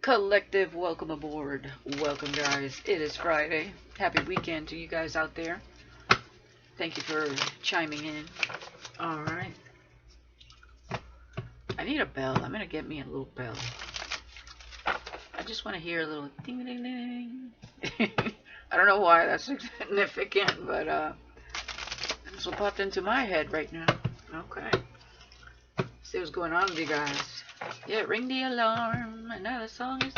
Collective, welcome aboard. Welcome, guys. It is Friday. Happy weekend to you guys out there. Thank you for chiming in. Alright. I need a bell. I'm going to get me a little bell. I just want to hear a little ding, ding, ding. I don't know why that's significant, but that's what popped into my head right now. Okay. See what's going on with you guys. Yeah, ring the alarm. Another song is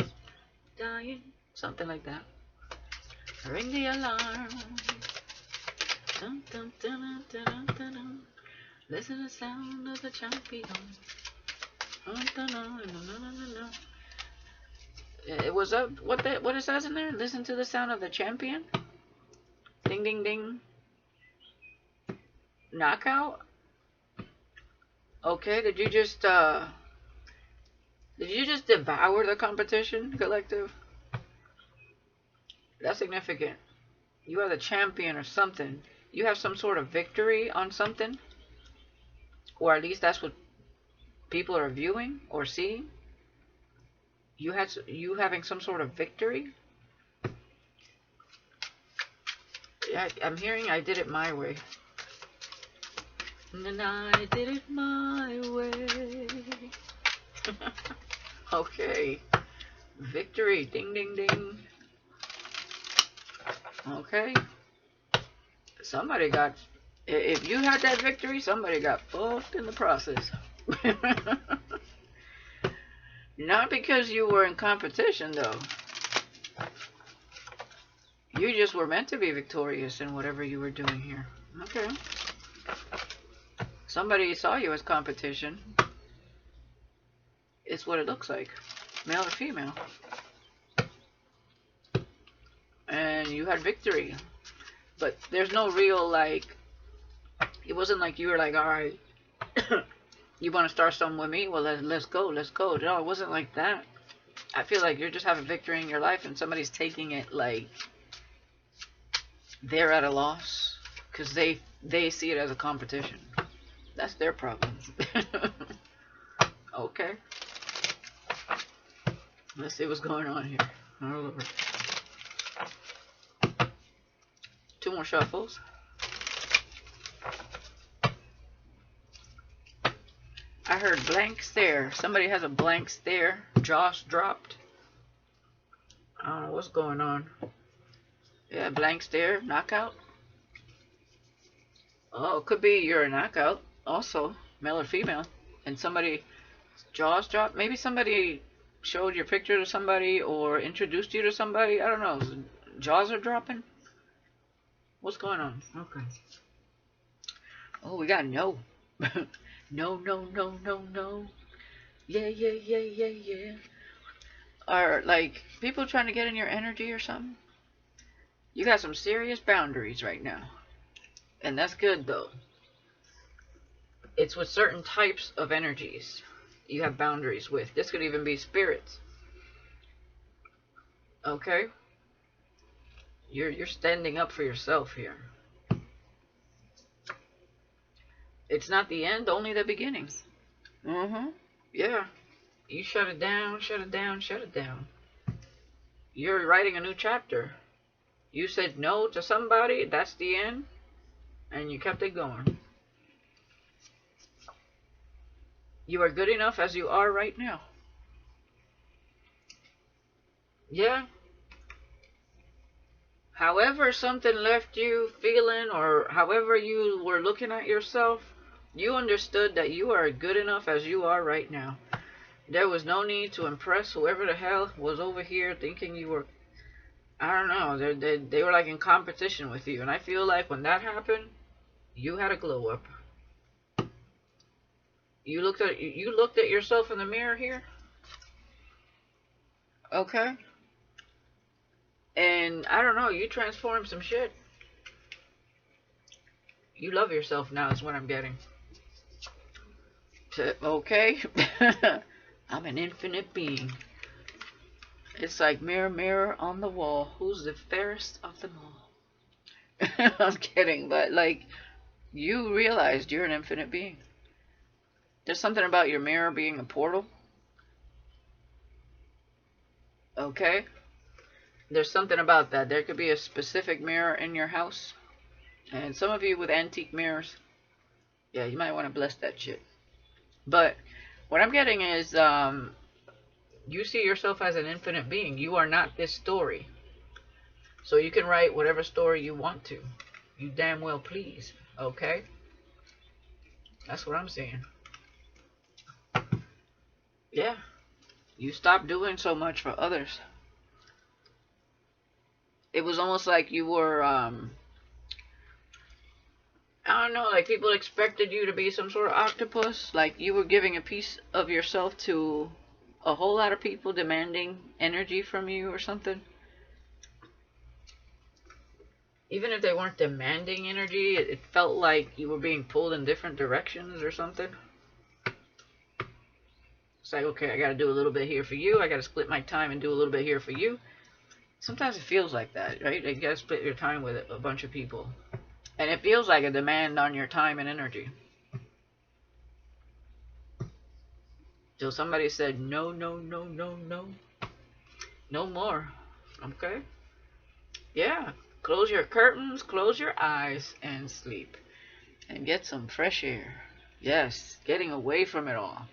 dying. Something like that. Ring the alarm. Dun, dun, dun, dun, dun, dun, dun. Listen to the sound of the champion. Dun, dun, dun, dun, dun, dun, dun. It was up. What it says in there? Listen to the sound of the champion. Ding, ding, ding. Knockout. Okay. Did you just devour the competition, Collective? That's significant. You are the champion or something. You have some sort of victory on something, or at least that's what people are viewing or seeing. You having some sort of victory. Yeah, I'm hearing I did it my way. And I did it my way. Okay. Victory. Ding, ding, ding. Okay. Somebody got... If you had that victory, somebody got fucked in the process. Not because you were in competition, though. You just were meant to be victorious in whatever you were doing here. Okay. Somebody saw you as competition. It's what it looks like. Male or female. And you had victory. But there's no real, like... It wasn't like you were like, alright... You want to start something with me? Well, let's go. No, it wasn't like that. I feel like you're just having victory in your life and somebody's taking it like they're at a loss because they see it as a competition. That's their problem. Okay. Let's see what's going on here. Oh, Lord. 2 more shuffles. I heard blank stare. Somebody has a blank stare. Jaws dropped. I don't know what's going on. Yeah, blank stare. Knockout. Oh, it could be you're a knockout. Also, male or female. And somebody jaws dropped. Maybe somebody showed your picture to somebody or introduced you to somebody. I don't know. Jaws are dropping. What's going on? Okay. Oh, we got no. No, no, no, no, no. Yeah, yeah, yeah, yeah, yeah. Are, like, people trying to get in your energy or something? You got some serious boundaries right now. And that's good, though. It's with certain types of energies you have boundaries with. This could even be spirits. Okay? You're standing up for yourself here. It's not the end, only the beginning. Yeah. You shut it down, shut it down, shut it down. You're writing a new chapter. You said no to somebody, that's the end, and you kept it going. You are good enough as you are right now. Yeah. However something left you feeling, or however you were looking at yourself, you understood that you are good enough as you are right now. There was no need to impress whoever the hell was over here thinking you were, I don't know, they were like in competition with you. And I feel like when that happened, you had a glow up. You looked at yourself in the mirror here. Okay. And I don't know, you transformed some shit. You love yourself now is what I'm getting. Okay. I'm an infinite being. It's like mirror, mirror on the wall. Who's the fairest of them all? I'm kidding, but like, you realized you're an infinite being. There's something about your mirror being a portal. Okay? There's something about that. There could be a specific mirror in your house. And some of you with antique mirrors, yeah, you might want to bless that shit. But what I'm getting is, you see yourself as an infinite being. You are not this story. So you can write whatever story you want to. You damn well please. Okay? That's what I'm saying. Yeah. You stop doing so much for others. It was almost like you were, I don't know, like people expected you to be some sort of octopus. Like you were giving a piece of yourself to a whole lot of people demanding energy from you or something. Even if they weren't demanding energy, it felt like you were being pulled in different directions or something. It's like, okay, I got to do a little bit here for you. I got to split my time and do a little bit here for you. Sometimes it feels like that, right? You got to split your time with a bunch of people. And it feels like a demand on your time and energy. Till somebody said, no, no, no, no, no. No more. Okay? Yeah. Close your curtains, close your eyes, and sleep. And get some fresh air. Yes, getting away from it all.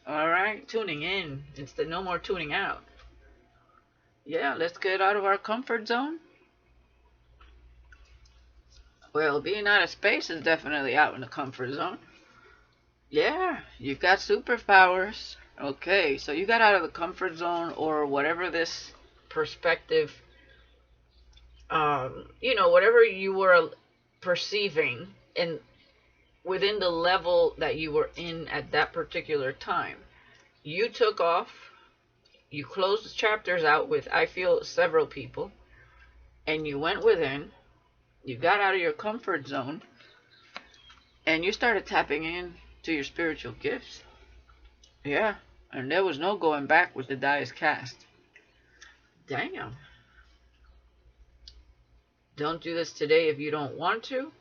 Alright? Tuning in. Instead, no more tuning out. Yeah, let's get out of our comfort zone. Well, being out of space is definitely out in the comfort zone. Yeah, you got superpowers. Okay, so you got out of the comfort zone or whatever this perspective, whatever you were perceiving and within the level that you were in at that particular time. You took off, you closed the chapters out with, I feel, several people, and you went within, you got out of your comfort zone, and you started tapping in to your spiritual gifts. Yeah, and there was no going back with the die is cast. Damn. Don't do this today if you don't want to,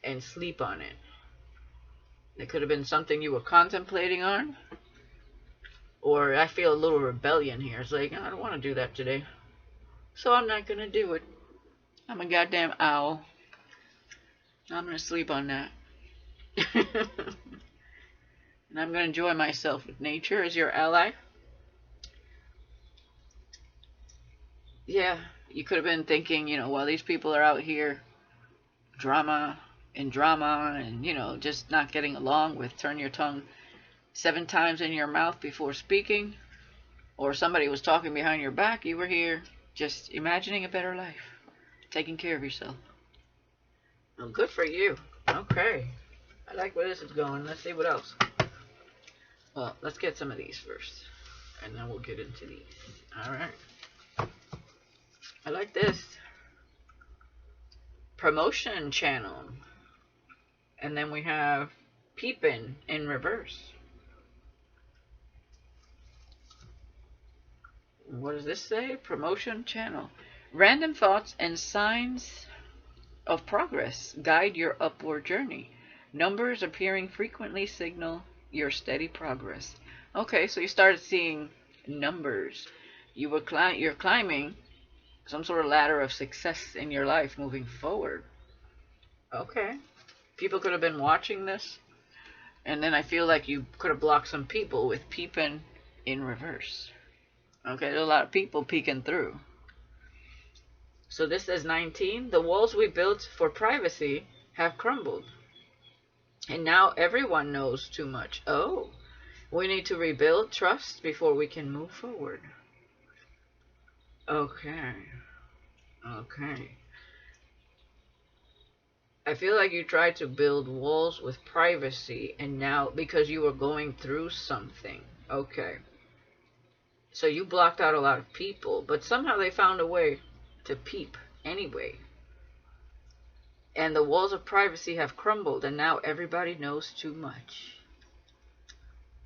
and sleep on it. It could have been something you were contemplating on, or I feel a little rebellion here. It's like, I don't want to do that today, so I'm not going to do it. I'm a goddamn owl. I'm going to sleep on that. And I'm going to enjoy myself with nature as your ally. Yeah, you could have been thinking, while these people are out here drama and just not getting along with, turn your tongue 7 times in your mouth before speaking, or somebody was talking behind your back, you were here just imagining a better life, taking care of yourself. Well, good for you. Okay. I like where this is going. Let's see what else. Well, let's get some of these first, and then we'll get into these. Alright. I like this. Promotion channel. And then we have peeping in reverse. What does this say? Promotion channel. Random thoughts and signs of progress guide your upward journey. Numbers appearing frequently signal your steady progress. Okay, so you started seeing numbers. You're climbing some sort of ladder of success in your life moving forward. Okay. People could have been watching this, and then I feel like you could have blocked some people with peeping in reverse. Okay, there's a lot of people peeking through. So this says 19. The walls we built for privacy have crumbled. And now everyone knows too much. Oh, we need to rebuild trust before we can move forward. Okay. Okay. I feel like you tried to build walls with privacy, and now because you were going through something. Okay. So you blocked out a lot of people, but somehow they found a way to peep anyway. And the walls of privacy have crumbled, and now everybody knows too much.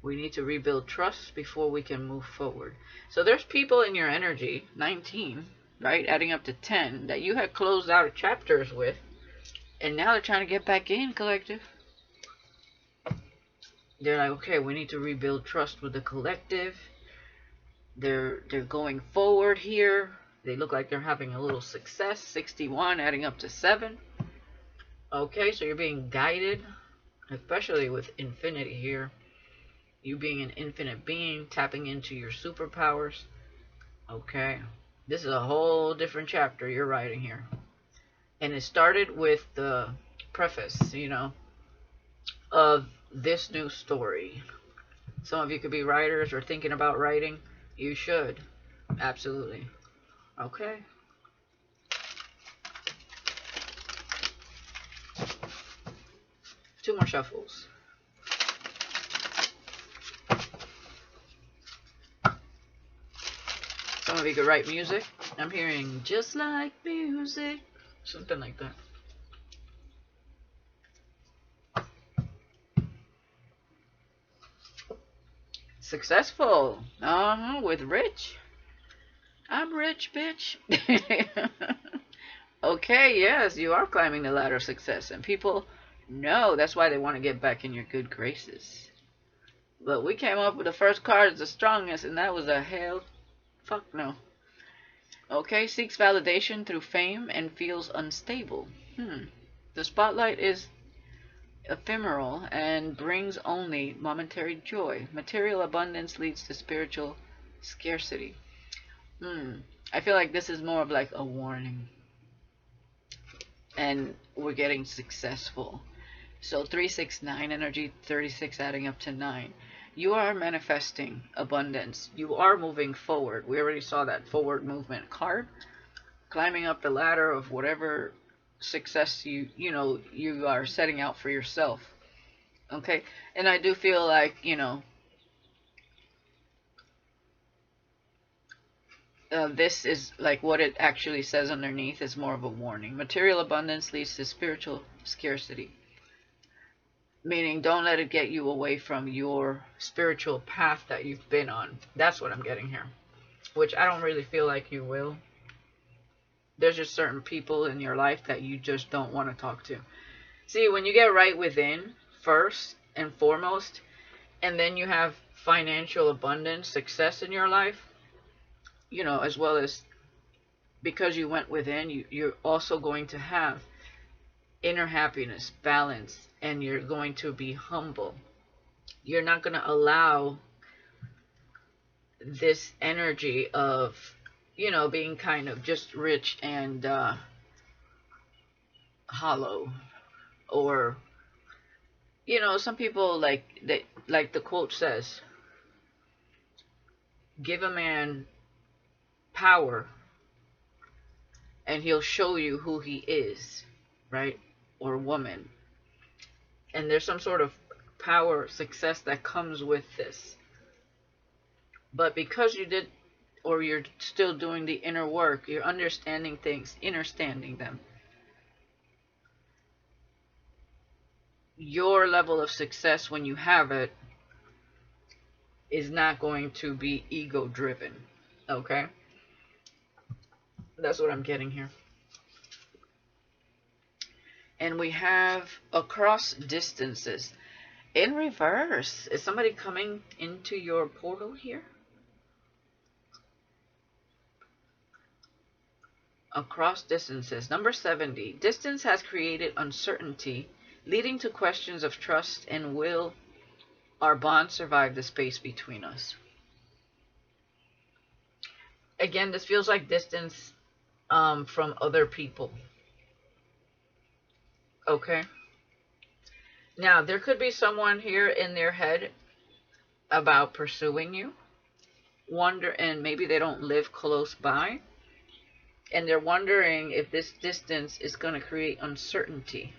We need to rebuild trust before we can move forward. So there's people in your energy, 19, right, adding up to 10, that you had closed out chapters with, and now they're trying to get back in, collective. They're like, okay, we need to rebuild trust with the collective. They're going forward here. They look like they're having a little success. 61 adding up to 7. Okay, so you're being guided, especially with infinity here. You being an infinite being, tapping into your superpowers. Okay, this is a whole different chapter you're writing here. And it started with the preface, of this new story. Some of you could be writers or thinking about writing. You should. Absolutely. Okay. Two more shuffles. Some of you could write music. I'm hearing just like music. Something like that. Successful. With rich. I'm rich, bitch. Okay, yes, you are climbing the ladder of success. And people know that's why they want to get back in your good graces. But we came up with the first card as the strongest, and that was a hell fuck no. Okay, seeks validation through fame and feels unstable. The spotlight is ephemeral and brings only momentary joy. Material abundance leads to spiritual scarcity. I feel like this is more of like a warning. And we're getting successful. So 369 energy, 36 adding up to 9. You are manifesting abundance. You are moving forward. We already saw that forward movement card. Climbing up the ladder of whatever success you are setting out for yourself. Okay? And I do feel like, this is like what it actually says underneath is more of a warning. Material abundance leads to spiritual scarcity. Meaning, don't let it get you away from your spiritual path that you've been on. That's what I'm getting here. Which I don't really feel like you will. There's just certain people in your life that you just don't want to talk to. See, when you get right within, first and foremost, and then you have financial abundance, success in your life, as well as because you went within, you're also going to have inner happiness, balance, and you're going to be humble. You're not going to allow this energy of, being kind of just rich and hollow. Or, some people like the quote says, give a man power and he'll show you who he is, right? Or woman. And there's some sort of power, success that comes with this. But because you did, or you're still doing the inner work, you're understanding things, understanding them, your level of success when you have it is not going to be ego driven. Okay? That's what I'm getting here. And we have across distances. In reverse. Is somebody coming into your portal here? Across distances. Number 70. Distance has created uncertainty, leading to questions of trust and will our bond survive the space between us. Again, this feels like distance from other people. Okay? Now, there could be someone here in their head about pursuing you. And maybe they don't live close by. And they're wondering if this distance is going to create uncertainty.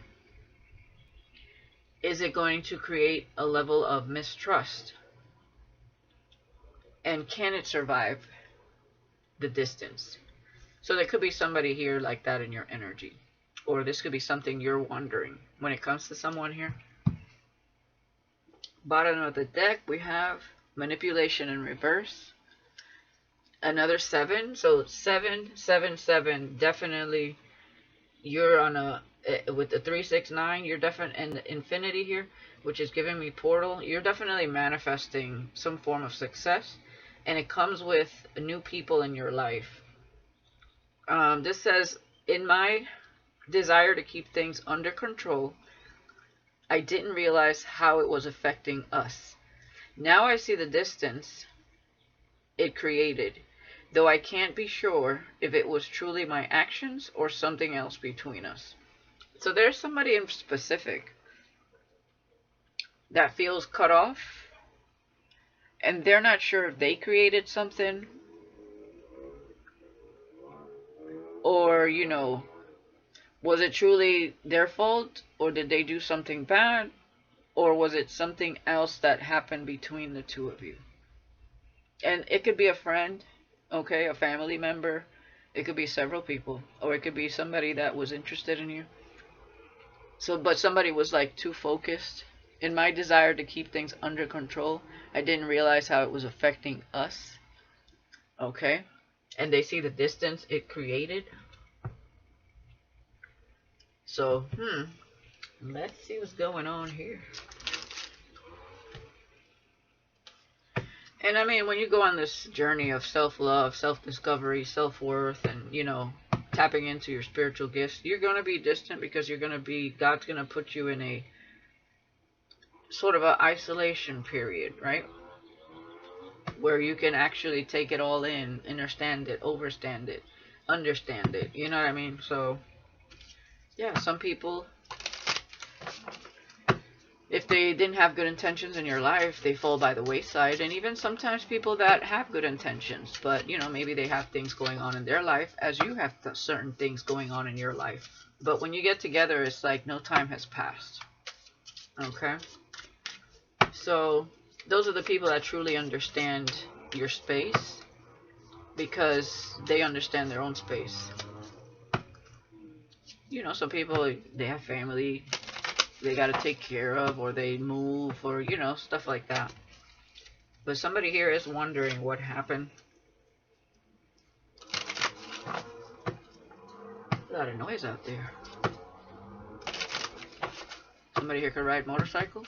Is it going to create a level of mistrust? And can it survive the distance? So there could be somebody here like that in your energy. Or this could be something you're wondering when it comes to someone here. Bottom of the deck, we have manipulation in reverse. Another 7. So 7, 7, 7. Definitely you're on with the 369, you're definitely in the infinity here, which is giving me portal. You're definitely manifesting some form of success. and it comes with new people in your life. This says, in my desire to keep things under control, I didn't realize how it was affecting us. Now I see the distance it created, though I can't be sure if it was truly my actions or something else between us. So there's somebody in specific that feels cut off, and they're not sure if they created something, or, you know, was it truly their fault, or did they do something bad, or was it something else that happened between the two of you? And it could be a friend, okay, a family member. It could be several people, or it could be somebody that was interested in you. So, but somebody was like too focused. In my desire to keep things under control, I didn't realize how it was affecting us. Okay? And they see the distance it created. So, let's see what's going on here. And I mean, when you go on this journey of self-love, self-discovery, self-worth, and, you know, tapping into your spiritual gifts, you're going to be distant because God's going to put you in a sort of an isolation period, right? Where you can actually take it all in, understand it, overstand it, understand it. You know what I mean? So, yeah, some people, if they didn't have good intentions in your life, they fall by the wayside. And even sometimes people that have good intentions, but, you know, maybe they have things going on in their life as you have certain things going on in your life. But when you get together, it's like no time has passed. Okay? So those are the people that truly understand your space, because they understand their own space. You know, some people, they have family they got to take care of, or they move, or, you know, stuff like that. But somebody here is wondering what happened. A lot of noise out there. Somebody here could ride motorcycles.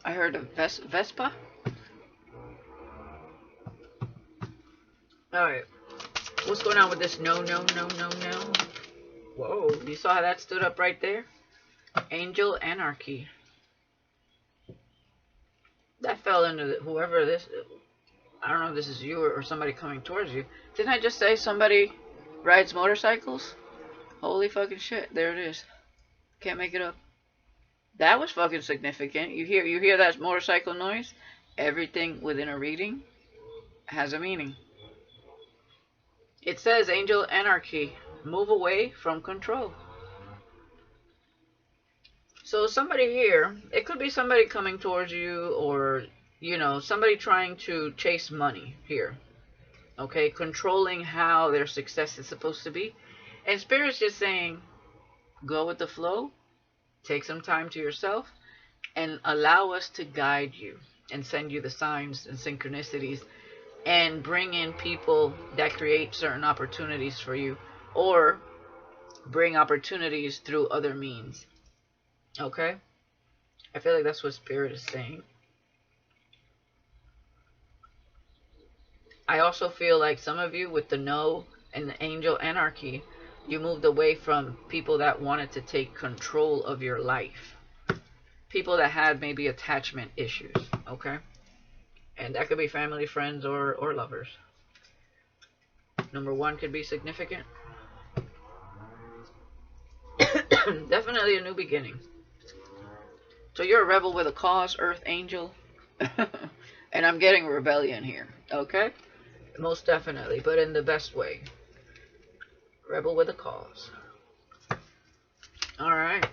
I heard of Vespa. Alright. What's going on with this? No. Whoa. You saw how that stood up right there? Angel Anarchy. That fell into whoever this... I don't know if this is you or somebody coming towards you. Didn't I just say somebody rides motorcycles? Holy fucking shit. There it is. Can't make it up. That was fucking significant. You hear that motorcycle noise? Everything within a reading has a meaning. It says Angel Anarchy. Move away from control. So somebody here, it could be somebody coming towards you, or, you know, somebody trying to chase money here. Okay, controlling how their success is supposed to be. And Spirit's just saying, go with the flow, take some time to yourself, and allow us to guide you and send you the signs and synchronicities, and bring in people that create certain opportunities for you, or bring opportunities through other means. Okay? I feel like that's what Spirit is saying. I also feel like some of you, with the No and the Angel Anarchy, you moved away from people that wanted to take control of your life. People that had maybe attachment issues. Okay? And that could be family, friends, or lovers. Number 1 could be significant. Definitely a new beginning. So you're a rebel with a cause, Earth Angel. And I'm getting rebellion here. Okay? Most definitely, but in the best way. Rebel with a cause. Alright.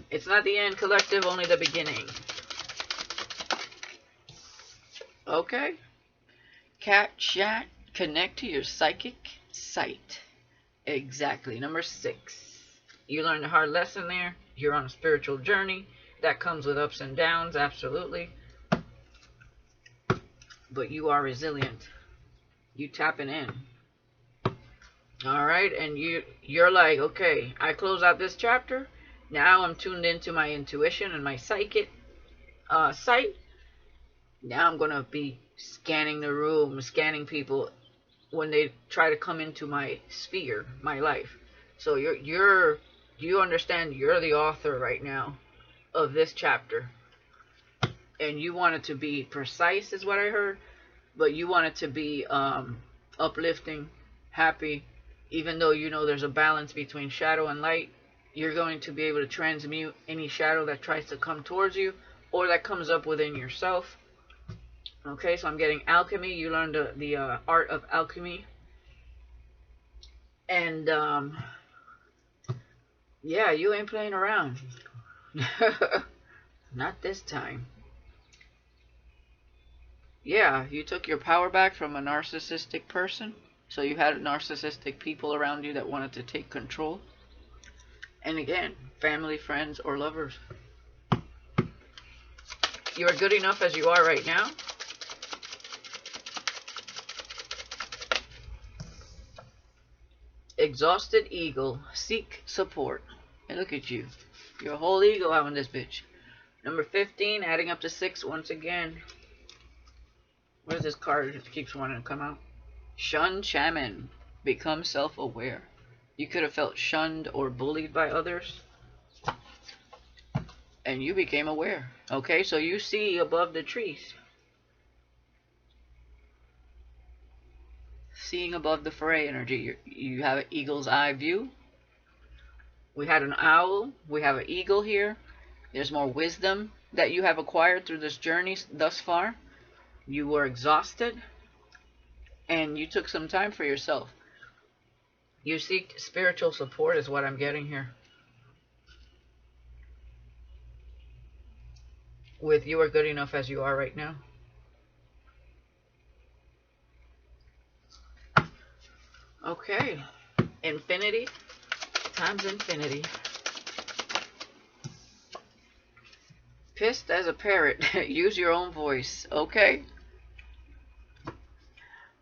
It's not the end, collective, only the beginning. Okay? Cat chat, connect to your psychic sight. Exactly. Number 6. You learned a hard lesson there. You're on a spiritual journey. That comes with ups and downs, absolutely. But you are resilient. You tapping in. All right, and you're like, okay, I close out this chapter. Now I'm tuned into my intuition and my psychic sight. Now I'm gonna be scanning the room, scanning people when they try to come into my sphere, my life. So you understand you're the author right now of this chapter, and you want it to be precise, is what I heard, but you want it to be uplifting, happy, even though you know there's a balance between shadow and light. You're going to be able to transmute any shadow that tries to come towards you or that comes up within yourself. Okay, so I'm getting alchemy. You learned the art of alchemy. And yeah, you ain't playing around. Not this time. Yeah, you took your power back from a narcissistic person. So you had narcissistic people around you that wanted to take control. And again, family, friends, or lovers. You are good enough as you are right now. Exhausted ego, seek support. And look at you. Your whole ego out in this bitch. Number 15, adding up to 6 once again. What is this card? It keeps wanting to come out. Shun shaman. Become self-aware. You could have felt shunned or bullied by others, and you became aware. Okay, so you see above the trees. Seeing above the fray energy. You have an eagle's eye view. We had an owl. We have an eagle here. There's more wisdom that you have acquired through this journey thus far. You were exhausted, and you took some time for yourself. You seek spiritual support is what I'm getting here. With you are good enough as you are right now. Okay. Infinity times infinity. Pissed as a parrot. Use your own voice. Okay.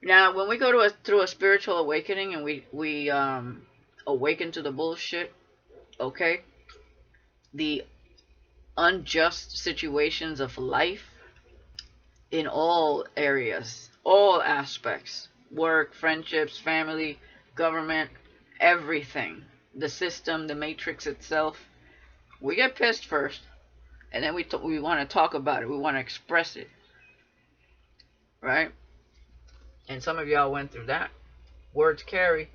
Now, when we go through a spiritual awakening and we awaken to the bullshit, okay, the unjust situations of life in all areas, all aspects, work, friendships, family, government, everything, the system, the matrix itself, we get pissed first, and then we want to talk about it, we want to express it, right? And some of y'all went through that. Words carry.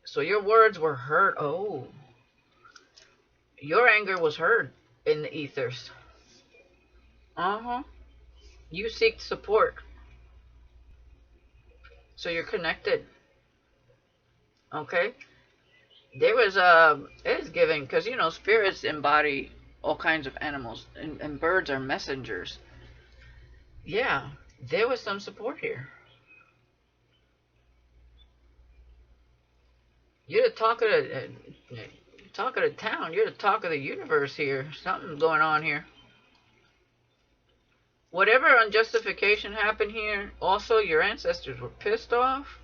So your words were heard. Oh. Your anger was heard in the ethers. Uh-huh. You seek support. So you're connected. Okay? There was it is giving, because you know spirits embody all kinds of animals, and birds are messengers. Yeah, there was some support here. You're the talk of the town. You're the talk of the universe here. Something's going on here. Whatever unjustification happened here, also your ancestors were pissed off,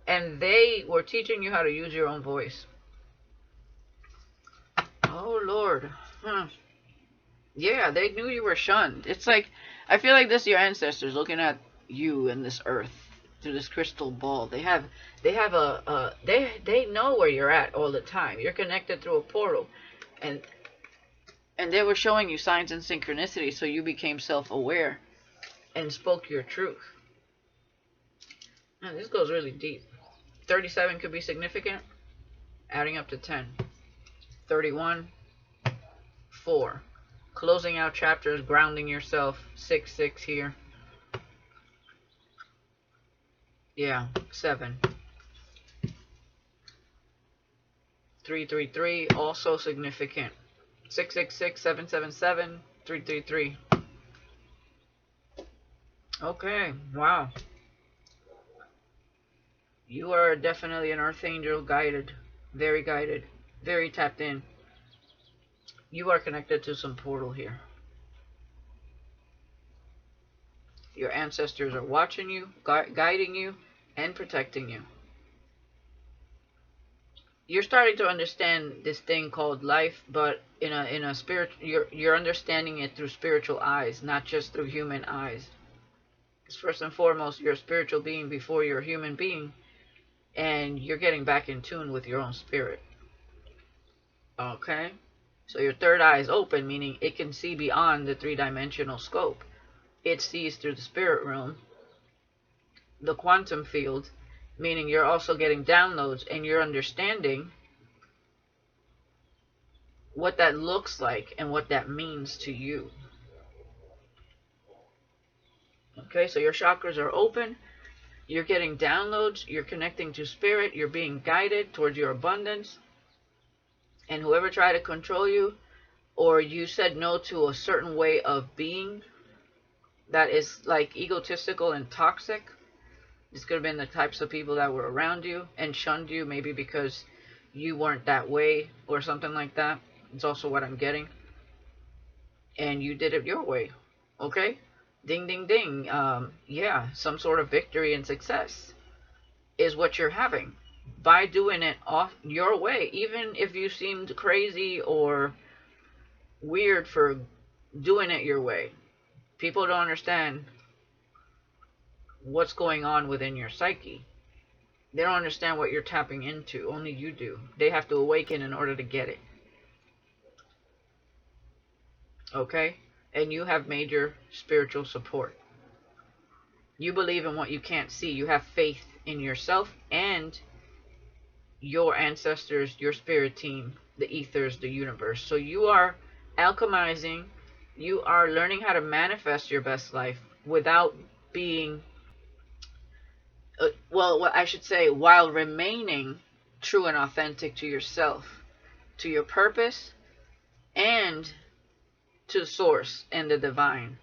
and they were teaching you how to use your own voice. Oh Lord. Yeah, they knew you were shunned. It's like, I feel like this is your ancestors looking at you and this earth through this crystal ball. They know where you're at all the time. You're connected through a portal, and they were showing you signs and synchronicity, so you became self-aware and spoke your truth. Man, this goes really deep. 37 could be significant, adding up to 10. 31, 4. Closing out chapters, grounding yourself. 6, 6 here. Yeah, 7. 3, 3, 3, also significant. 6, 6, 6, 7, 7, 7, 3, 3, 3. Okay, wow. You are definitely an earth angel, guided, very tapped in. You are connected to some portal here. Your ancestors are watching you, guiding you, and protecting you. You're starting to understand this thing called life, but in a spirit, you're understanding it through spiritual eyes, not just through human eyes. Because first and foremost, you're a spiritual being before you're a human being, and you're getting back in tune with your own spirit. Okay? So your third eye is open, meaning it can see beyond the three-dimensional scope. It sees through the spirit realm, the quantum field, meaning you're also getting downloads and you're understanding what that looks like and what that means to you. Okay, so your chakras are open, you're getting downloads, you're connecting to spirit, you're being guided towards your abundance. And whoever tried to control you, or you said no to a certain way of being that is like egotistical and toxic, this could have been the types of people that were around you and shunned you, maybe because you weren't that way or something like that. It's also what I'm getting. And you did it your way. Okay? Ding, ding, ding. Yeah, some sort of victory and success is what you're having by doing it off your way. Even if you seemed crazy or weird for doing it your way. People don't understand what's going on within your psyche. They don't understand what you're tapping into. Only you do. They have to awaken in order to get it. Okay? And you have major spiritual support. You believe in what you can't see. You have faith in yourself and your ancestors, your spirit team, the ethers, the universe. So you are alchemizing. You are learning how to manifest your best life without being, well, I should say, while remaining true and authentic to yourself, to your purpose, and to the source and the divine.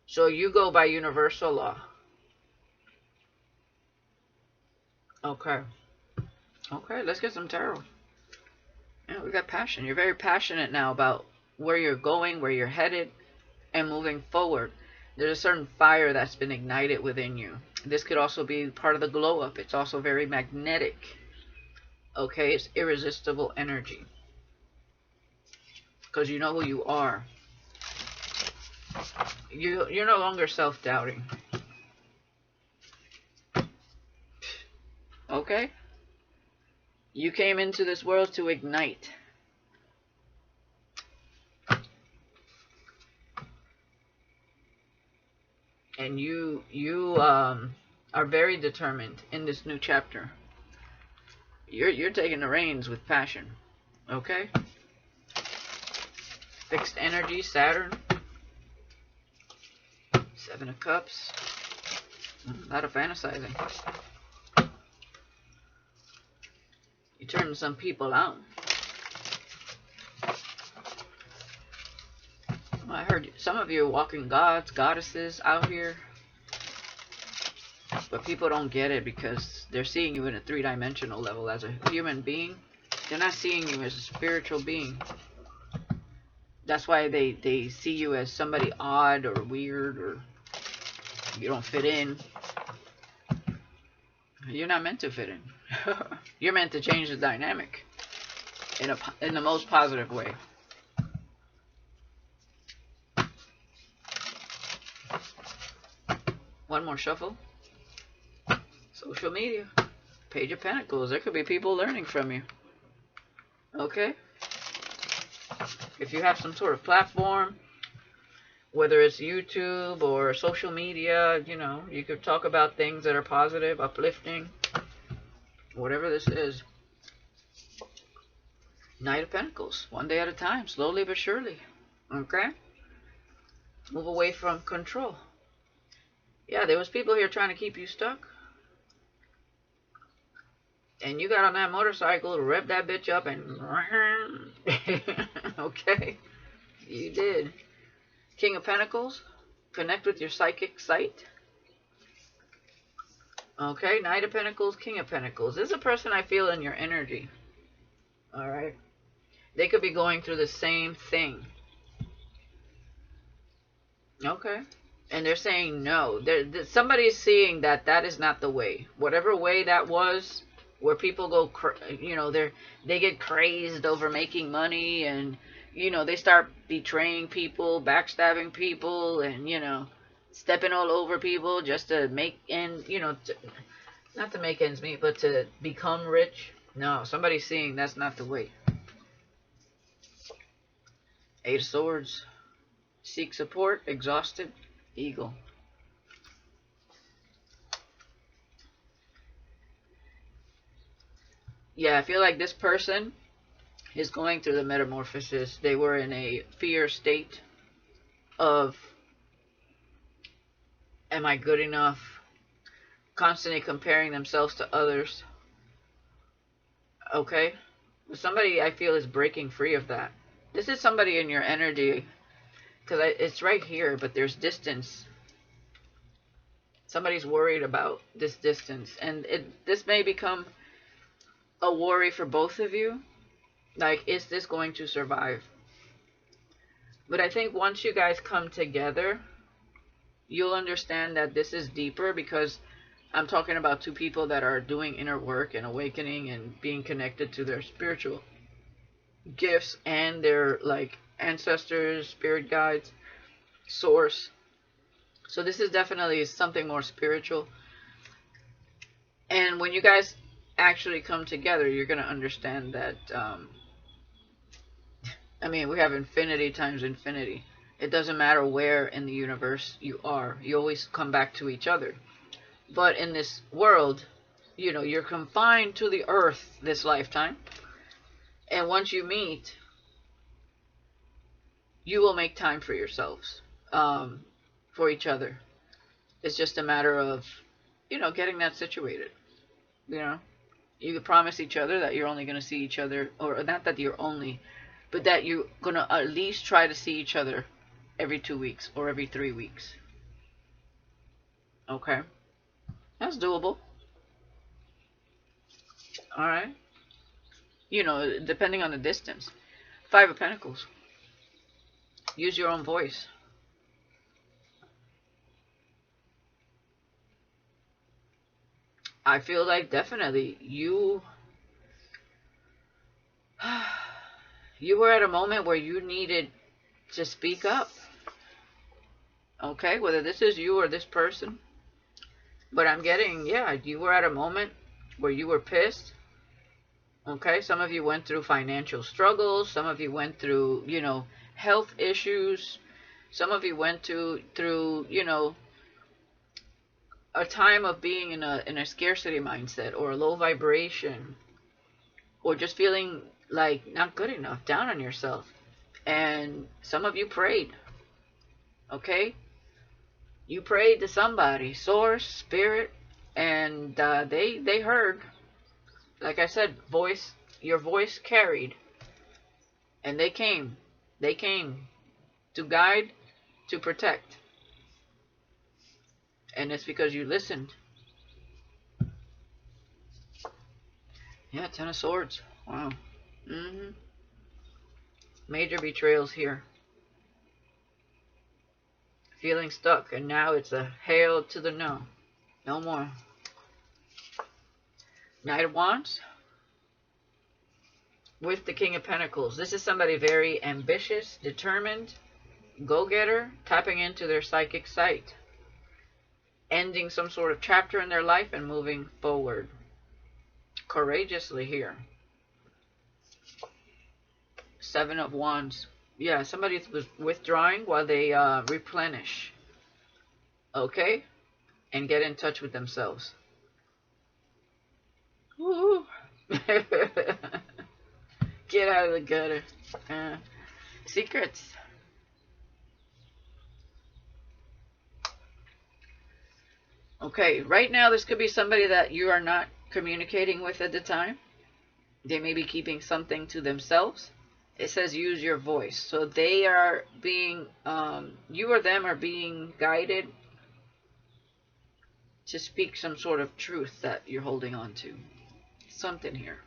So you go by universal law. Okay. Okay, let's get some tarot. Yeah, we got passion. You're very passionate now about where you're going, where you're headed, and moving forward. There's a certain fire that's been ignited within you. This could also be part of the glow up. It's also very magnetic. Okay, it's irresistible energy. Because you know who you are. You're no longer self-doubting. Okay? You came into this world to ignite. And you are very determined in this new chapter. You're taking the reins with passion. Okay? Fixed energy, Saturn. Seven of Cups. A lot of fantasizing. You turn some people out. I heard some of you are walking gods, goddesses out here. But people don't get it because they're seeing you in a three-dimensional level as a human being. They're not seeing you as a spiritual being. That's why they see you as somebody odd or weird or you don't fit in. You're not meant to fit in. You're meant to change the dynamic in the most positive way. One more shuffle. Social media. Page of Pentacles. There could be people learning from you. Okay? If you have some sort of platform, whether it's YouTube or social media, you know, you could talk about things that are positive, uplifting, whatever this is. Knight of Pentacles. One day at a time, slowly but surely. Okay? Move away from control. Yeah, there was people here trying to keep you stuck. And you got on that motorcycle to rev that bitch up and... Okay? You did. King of Pentacles. Connect with your psychic sight. Okay? Knight of Pentacles, King of Pentacles. This is a person I feel in your energy. Alright? They could be going through the same thing. Okay? And they're saying no. Somebody's seeing that that is not the way. Whatever way that was, where people go, they get crazed over making money, and they start betraying people, backstabbing people, and stepping all over people just to make not to make ends meet, but to become rich. No, somebody's seeing that's not the way. Eight of Swords. Seek support. Exhausted. Eagle. Yeah, I feel like this person is going through the metamorphosis. They were in a fear state of, am I good enough? Constantly comparing themselves to others. Okay? Somebody I feel is breaking free of that. This is somebody in your energy, because it's right here, but there's distance. Somebody's worried about this distance, and this may become a worry for both of you. Like, is this going to survive? But I think once you guys come together, you'll understand that this is deeper, because I'm talking about two people that are doing inner work and awakening and being connected to their spiritual gifts and their like ancestors, spirit guides, source. So this is definitely something more spiritual. And when you guys actually come together, you're going to understand that we have infinity times infinity. It doesn't matter where in the universe you are. You always come back to each other. But in this world, you're confined to the earth this lifetime. And once you meet, you will make time for yourselves, for each other. It's just a matter of, getting that situated. You could promise each other that you're only going to see each other, or not that you're only, but that you're going to at least try to see each other every 2 weeks or every 3 weeks. Okay? That's doable. Alright? Depending on the distance. 5 of Pentacles. Use your own voice. I feel like definitely you were at a moment where you needed to speak up. Okay? Whether this is you or this person. But I'm getting, you were at a moment where you were pissed. Okay? Some of you went through financial struggles. Some of you went through, health issues. Some of you went through, a time of being in a scarcity mindset, or a low vibration, or just feeling like not good enough, down on yourself. And some of you prayed. Okay? You prayed to somebody, source, spirit, and they heard. Like I said, your voice carried. And they came. They came to guide, to protect. And it's because you listened. Yeah, 10 of Swords. Wow. Major betrayals here. Feeling stuck, and now it's a hail to the no. No more. Knight of Wands. With the King of Pentacles. This is somebody very ambitious, determined, go-getter, tapping into their psychic sight. Ending some sort of chapter in their life and moving forward. Courageously here. 7 of Wands. Yeah, somebody was withdrawing while they replenish. Okay? And get in touch with themselves. Woo! Get out of the gutter. Secrets. Okay, right now this could be somebody that you are not communicating with at the time. They may be keeping something to themselves. It says use your voice. So they are being, you or them are being guided to speak some sort of truth that you're holding on to. Something here.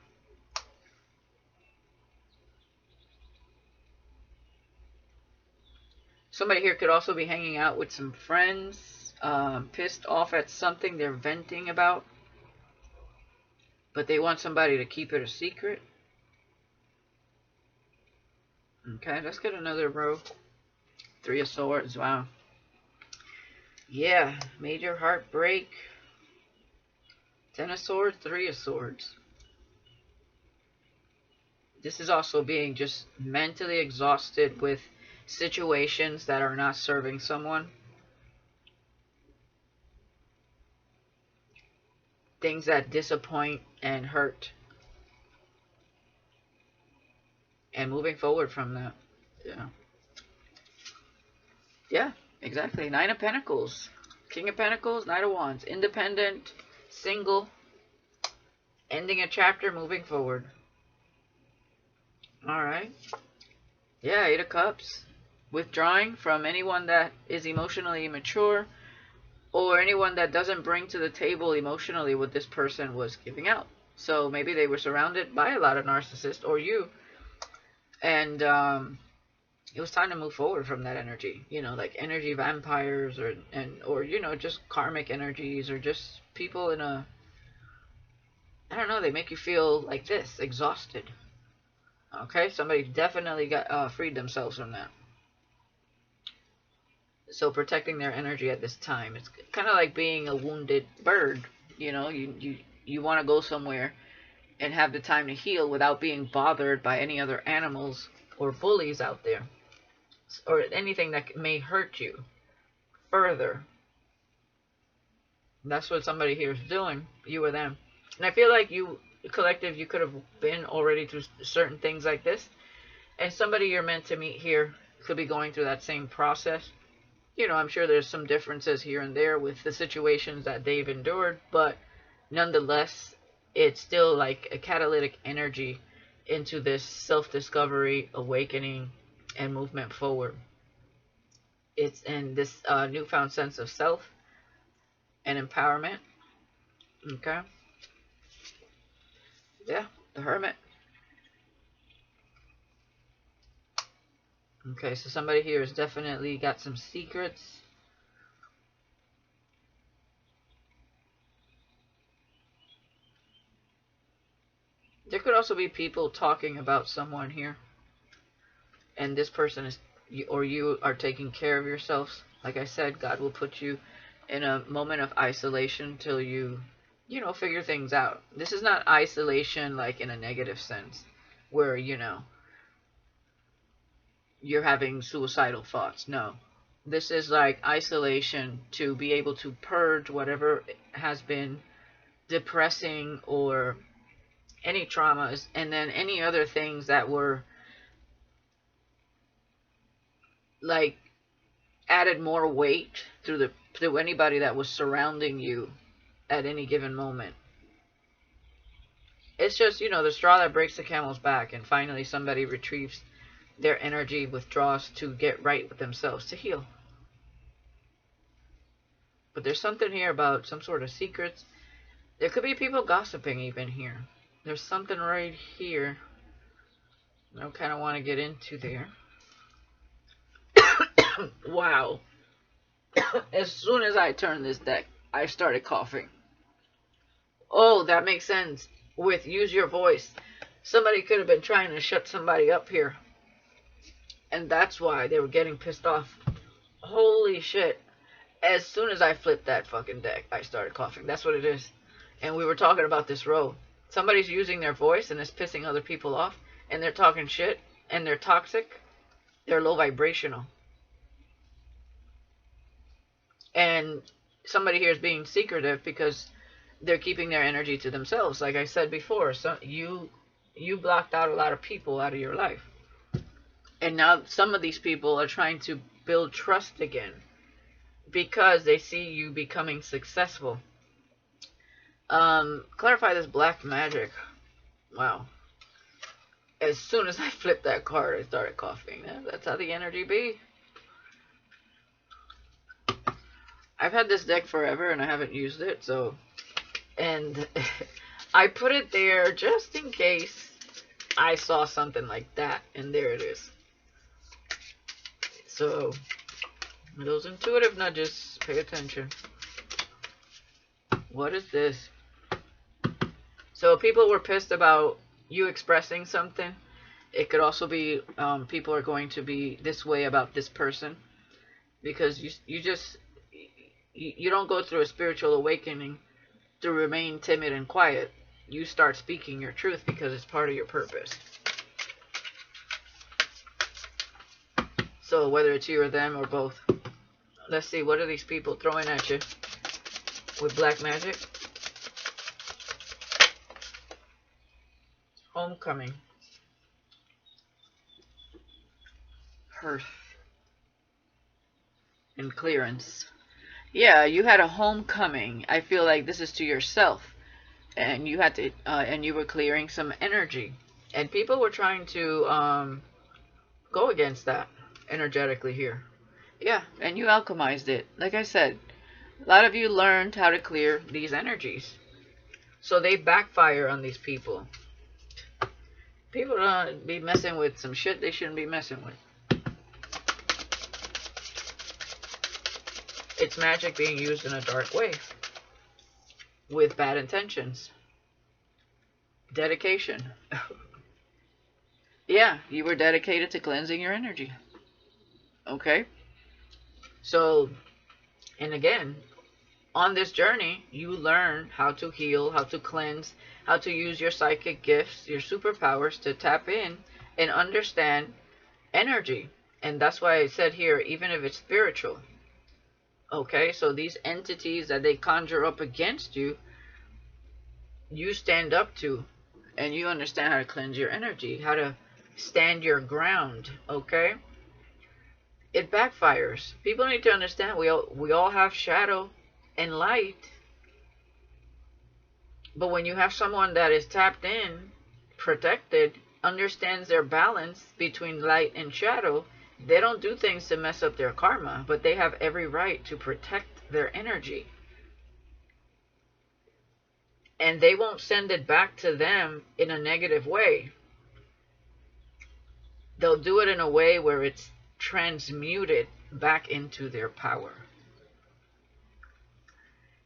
Somebody here could also be hanging out with some friends, pissed off at something they're venting about, but they want somebody to keep it a secret. Okay, let's get another row. 3 of Swords, wow. Yeah, major heartbreak. 10 of Swords, 3 of Swords. This is also being just mentally exhausted with situations that are not serving someone. Things that disappoint and hurt. And moving forward from that. Yeah. Yeah, exactly. 9 of Pentacles. King of Pentacles, Knight of Wands. Independent, single, ending a chapter, moving forward. Alright. Yeah, 8 of Cups. Withdrawing from anyone that is emotionally immature, or anyone that doesn't bring to the table emotionally what this person was giving out. So maybe they were surrounded by a lot of narcissists, or you, and it was time to move forward from that energy. You know, like energy vampires, or you know, just karmic energies, or just people in a, I don't know, they make you feel like this, exhausted. Okay, somebody definitely got freed themselves from that. So protecting their energy at this time, it's kind of like being a wounded bird. You know, you want to go somewhere and have the time to heal without being bothered by any other animals or bullies out there, or anything that may hurt you further. And that's what somebody here is doing, you or them. And I feel like you, collective, you could have been already through certain things like this, and somebody you're meant to meet here could be going through that same process. You know, I'm sure there's some differences here and there with the situations that they've endured, but nonetheless, it's still like a catalytic energy into this self-discovery, awakening, and movement forward. It's in this newfound sense of self and empowerment. Okay. Yeah, the Hermit. Okay, so somebody here has definitely got some secrets. There could also be people talking about someone here, and this person is, or you are taking care of yourselves. Like I said, God will put you in a moment of isolation till you know, figure things out. This is not isolation like in a negative sense, where, you know, you're having suicidal thoughts. No. This is like isolation to be able to purge whatever has been depressing, or any traumas, and then any other things that were like added more weight through anybody that was surrounding you at any given moment. It's just, you know, the straw that breaks the camel's back, and finally somebody retrieves their energy, withdraws to get right with themselves, to heal. But there's something here about some sort of secrets. There could be people gossiping even here. There's something right here I kind of want to get into there. Wow. As soon as I turned this deck, I started coughing. Oh, that makes sense. With use your voice. Somebody could have been trying to shut somebody up here, and that's why they were getting pissed off. Holy shit. As soon as I flipped that fucking deck, I started coughing. That's what it is. And we were talking about this row. Somebody's using their voice and is pissing other people off, and they're talking shit, and they're toxic. They're low vibrational. And somebody here is being secretive because they're keeping their energy to themselves. Like I said before, so you blocked out a lot of people out of your life. And now some of these people are trying to build trust again because they see you becoming successful. Clarify this black magic. Wow. As soon as I flipped that card, I started coughing. That's how the energy be. I've had this deck forever and I haven't used it, so, and I put it there just in case I saw something like that, and there it is. So Those intuitive nudges, pay attention. What is this? So people were pissed about you expressing something. It could also be people are going to be this way about this person because you don't go through a spiritual awakening to remain timid and quiet. You start speaking your truth because it's part of your purpose. So whether it's you or them or both. Let's see, what are these people throwing at you with black magic? Homecoming. Hearth. And clearance. Yeah, you had a homecoming. I feel like this is to yourself. And you had to, and you were clearing some energy. And people were trying to go against that energetically here. Yeah, and you alchemized it. Like I said, a lot of you learned how to clear these energies. So they backfire on these people. People don't be messing with some shit they shouldn't be messing with. It's magic being used in a dark way. With bad intentions. Dedication. Yeah, you were dedicated to cleansing your energy. Okay? So, and again, on this journey, you learn how to heal, how to cleanse, how to use your psychic gifts, your superpowers to tap in and understand energy. And that's why I said here, even if it's spiritual. Okay, so these entities that they conjure up against you, you stand up to, and you understand how to cleanse your energy, how to stand your ground. Okay, it backfires. People need to understand we all have shadow and light, but when you have someone that is tapped in, protected, understands their balance between light and shadow, they don't do things to mess up their karma, but they have every right to protect their energy. And they won't send it back to them in a negative way. They'll do it in a way where it's transmuted back into their power.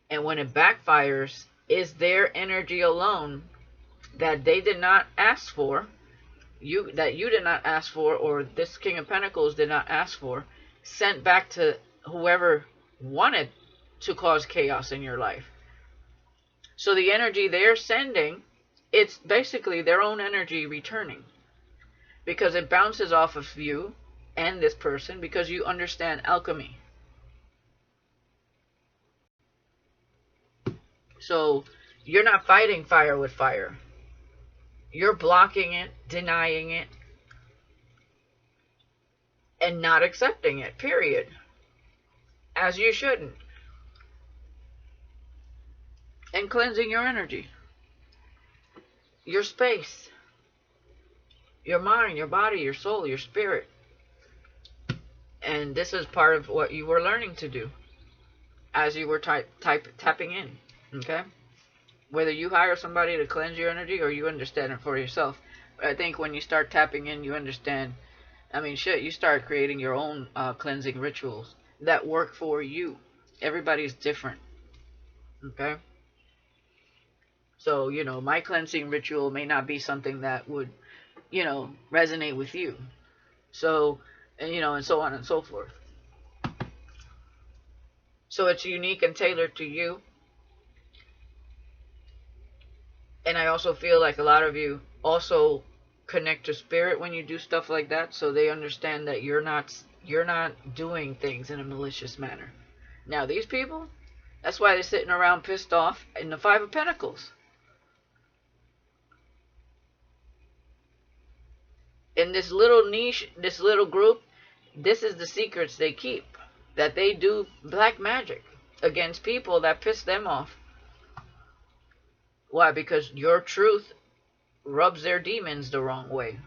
And when it backfires, is their energy alone that they did not ask for, that you did not ask for, or this King of Pentacles did not ask for, sent back to whoever wanted to cause chaos in your life. So the energy they're sending, it's basically their own energy returning, because it bounces off of you and this person because you understand alchemy. So you're not fighting fire with fire. You're blocking it, denying it, and not accepting it, period. As you shouldn't. And cleansing your energy, your space, your mind, your body, your soul, your spirit. And this is part of what you were learning to do as you were tapping in. Okay? Whether you hire somebody to cleanse your energy or you understand it for yourself. But I think when you start tapping in, you understand. I mean, shit, you start creating your own cleansing rituals that work for you. Everybody's different. Okay? So, you know, my cleansing ritual may not be something that would, you know, resonate with you. So, and, you know, and so on and so forth. So it's unique and tailored to you. And I also feel like a lot of you also connect to spirit when you do stuff like that, so they understand that you're not doing things in a malicious manner. Now these people, that's why they're sitting around pissed off in the Five of Pentacles. In this little niche, this little group, this is the secrets they keep, that they do black magic against people that piss them off. Why? Because your truth rubs their demons the wrong way.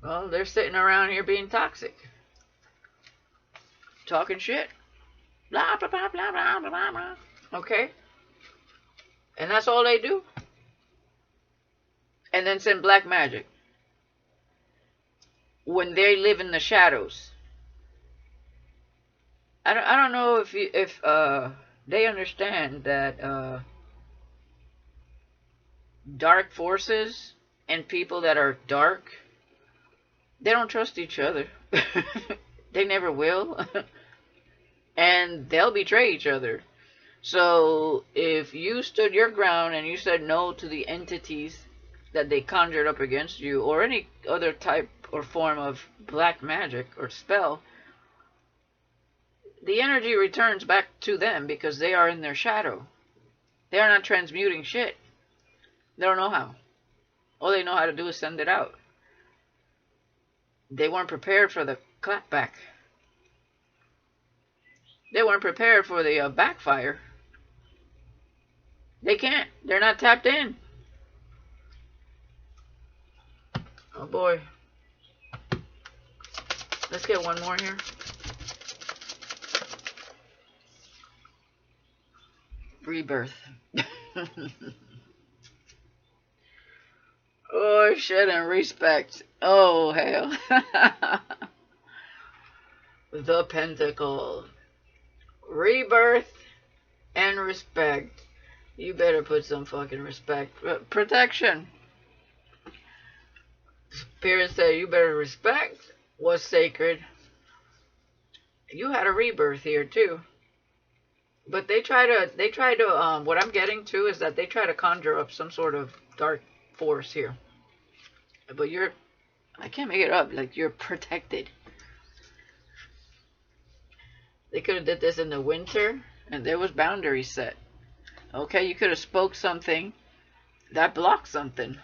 Well, they're sitting around here being toxic. Talking shit. Blah, blah, blah, blah, blah, blah, blah. Okay? And that's all they do. And then send black magic. When they live in the shadows. I don't know if they understand that dark forces and people that are dark, they don't trust each other. They never will. And they'll betray each other. So if you stood your ground and you said no to the entities that they conjured up against you, or any other type or form of black magic or spell, the energy returns back to them because they are in their shadow. They are not transmuting shit. They don't know how. All they know how to do is send it out. They weren't prepared for the clapback. They weren't prepared for the backfire. They can't. They're not tapped in. Oh boy. Let's get one more here. Rebirth. Oh, shit, and respect. Oh, hell. The Pentacle. Rebirth and respect. You better put some fucking respect. Protection. Spirit said you better respect what's sacred. You had a rebirth here too. But they try to what I'm getting to is that they try to conjure up some sort of dark force here. But I can't make it up, like you're protected. They could have did this in the winter and there was boundaries set. Okay, you could have spoke something that blocked something.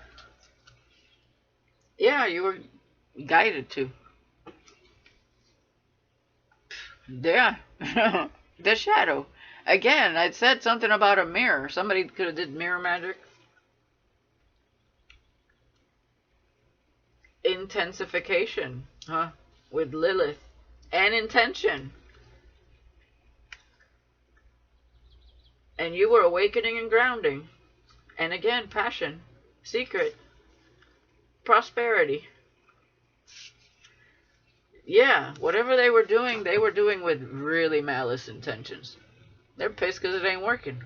Yeah, you were guided to. Yeah. The shadow. Again, I said something about a mirror. Somebody could have did mirror magic. Intensification, huh? With Lilith. And intention. And you were awakening and grounding. And again, passion. Secret. Prosperity. Yeah, whatever they were doing with really malice intentions. They're pissed because it ain't working.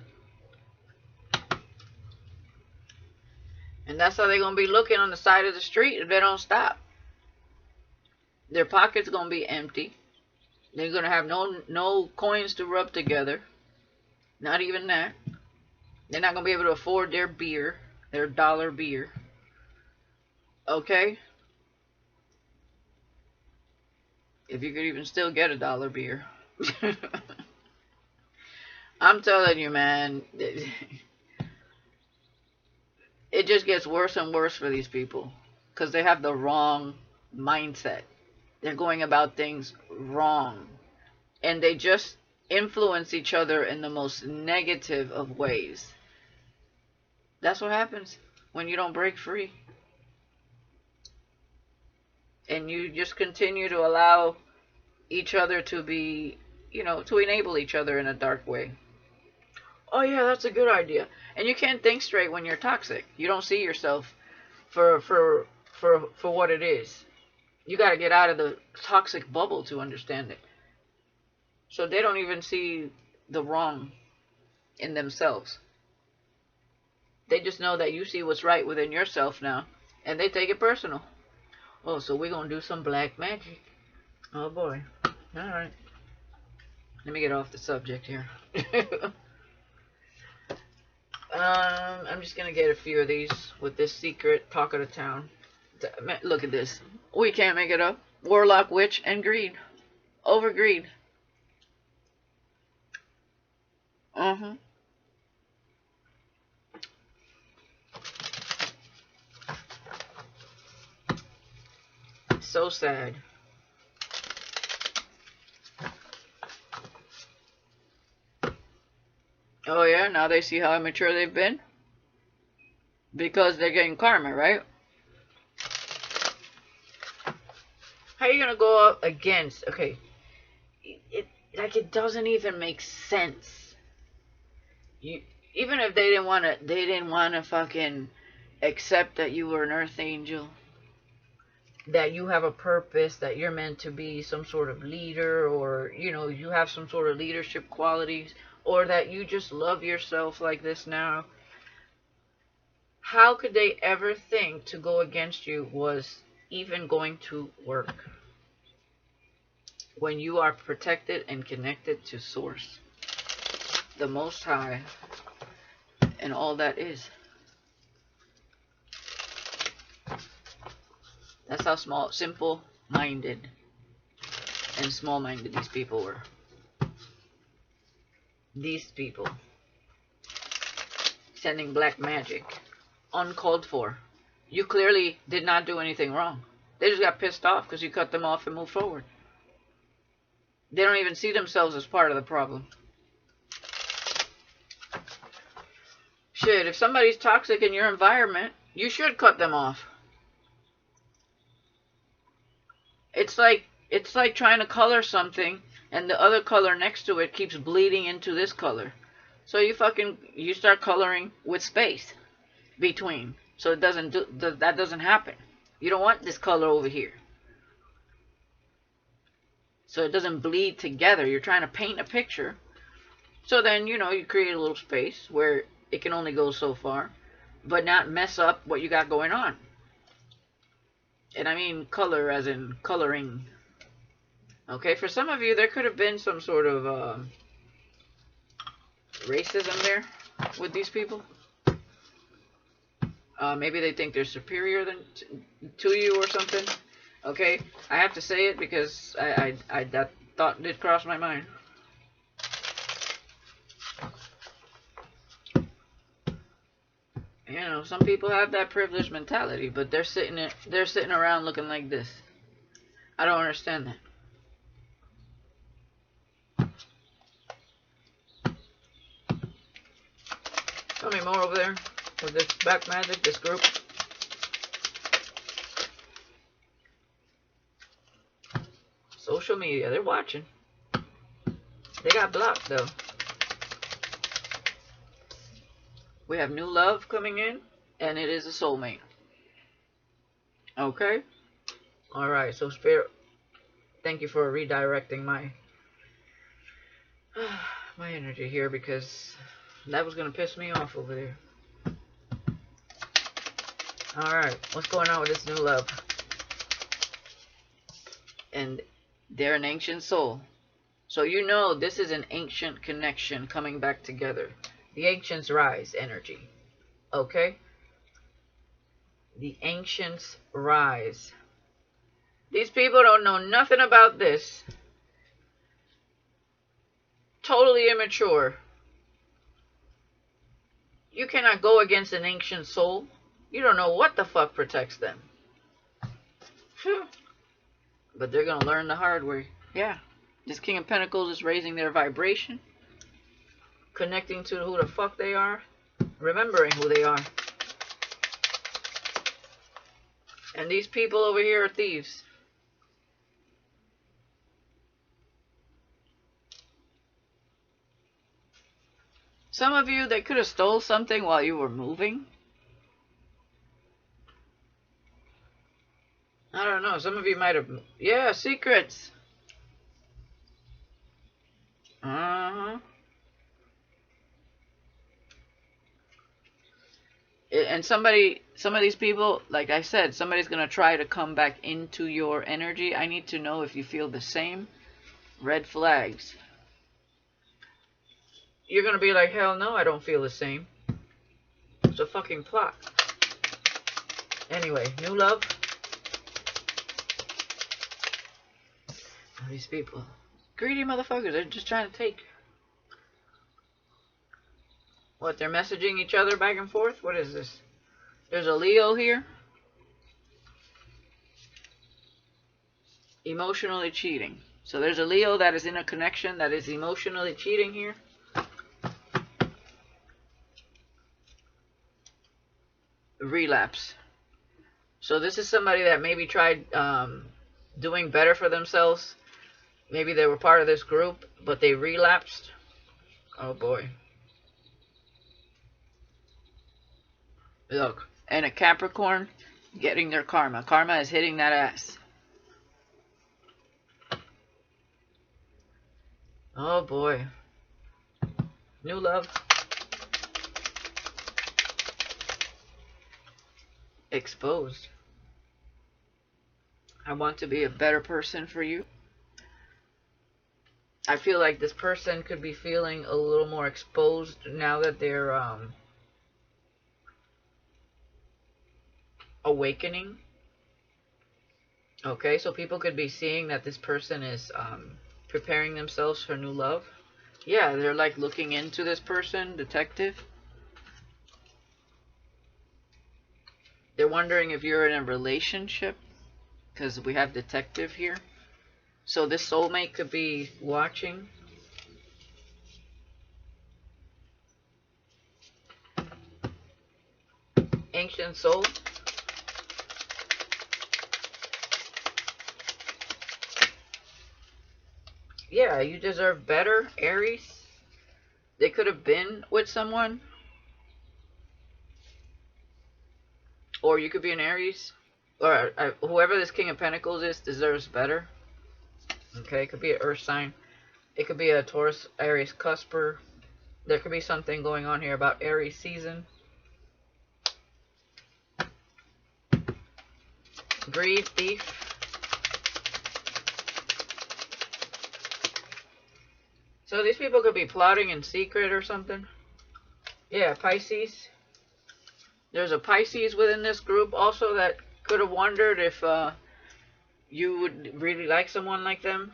And that's how they're going to be looking on the side of the street if they don't stop. Their pockets going to be empty. They're going to have no coins to rub together. Not even that. They're not going to be able to afford their beer. Their dollar beer. Okay? If you could even still get a dollar beer. I'm telling you, man. It just gets worse and worse for these people. Because they have the wrong mindset. They're going about things wrong. And they just influence each other in the most negative of ways. That's what happens when you don't break free. And you just continue to allow each other to be, to enable each other in a dark way. Oh yeah, that's a good idea. And you can't think straight when you're toxic. You don't see yourself for what it is. You got to get out of the toxic bubble to understand it. So they don't even see the wrong in themselves. They just know that you see what's right within yourself now, and they take it personal. Oh, so we're going to do some black magic. Oh boy. Alright. Let me get off the subject here. I'm just going to get a few of these with this secret talk of the town. Look at this. We can't make it up. Warlock, witch, and greed. Over greed. So sad. Oh yeah, now they see how immature they've been? Because they're getting karma, right? How are you gonna go up against? Okay, it doesn't even make sense. Even if they didn't wanna fucking accept that you were an earth angel. that you have a purpose, that you're meant to be some sort of leader, or, you know, you have some sort of leadership qualities, or that you just love yourself like this now, how could they ever think to go against you was even going to work when you are protected and connected to Source, the Most High, and all that is? That's how small, simple-minded and small-minded these people were. These people sending black magic uncalled for. You clearly did not do anything wrong. They just got pissed off because you cut them off and moved forward. They don't even see themselves as part of the problem. Shit, if somebody's toxic in your environment, you should cut them off. It's like trying to color something and the other color next to it keeps bleeding into this color. So you start coloring with space between. So that doesn't happen. You don't want this color over here. So it doesn't bleed together. You're trying to paint a picture. So then, you create a little space where it can only go so far, but not mess up what you got going on. And I mean color as in coloring. Okay, for some of you, there could have been some sort of racism there with these people. Maybe they think they're superior to you or something. Okay, I have to say it because that thought did cross my mind. You know, some people have that privileged mentality, but they're sitting around looking like this. I don't understand that. Tell me more over there with this black magic, this group. Social media, they're watching. They got blocked though. We have new love coming in, and it is a soulmate. Okay? Alright, so Spirit, thank you for redirecting my energy here, because that was going to piss me off over there. Alright, what's going on with this new love? And they're an ancient soul. So you know this is an ancient connection coming back together. The ancients rise energy. Okay? The ancients rise. These people don't know nothing about this. Totally immature. You cannot go against an ancient soul. You don't know what the fuck protects them. But they're going to learn the hard way. Yeah. This King of Pentacles is raising their vibration. Connecting to who the fuck they are. Remembering who they are. And these people over here are thieves. Some of you, they could have stole something while you were moving. I don't know. Some of you might have... Yeah, secrets. Uh-huh. And some of these people, like I said, somebody's going to try to come back into your energy. I need to know if you feel the same. Red flags. You're going to be like, hell no, I don't feel the same. It's a fucking plot. Anyway, new love. These people. Greedy motherfuckers. They're just trying to take. What, they're messaging each other back and forth? What is this? There's a Leo here. Emotionally cheating. So there's a Leo that is in a connection that is emotionally cheating here. Relapse. So this is somebody that maybe tried doing better for themselves. Maybe they were part of this group, but they relapsed. Oh boy. Look, and a Capricorn getting their karma. Karma is hitting that ass. Oh boy. New love. Exposed. I want to be a better person for you. I feel like this person could be feeling a little more exposed now that they're awakening. Okay, so people could be seeing that this person is preparing themselves for new love. Yeah, they're like looking into this person, detective. They're wondering if you're in a relationship, because we have detective here. So this soulmate could be watching. Ancient soul. Yeah, you deserve better, Aries. They could have been with someone. Or you could be an Aries. Or whoever this King of Pentacles is deserves better. Okay, it could be an Earth sign. It could be a Taurus, Aries cusper. There could be something going on here about Aries season. Greed, thief. So these people could be plotting in secret or something. Yeah, Pisces. There's a Pisces within this group also that could have wondered if you would really like someone like them.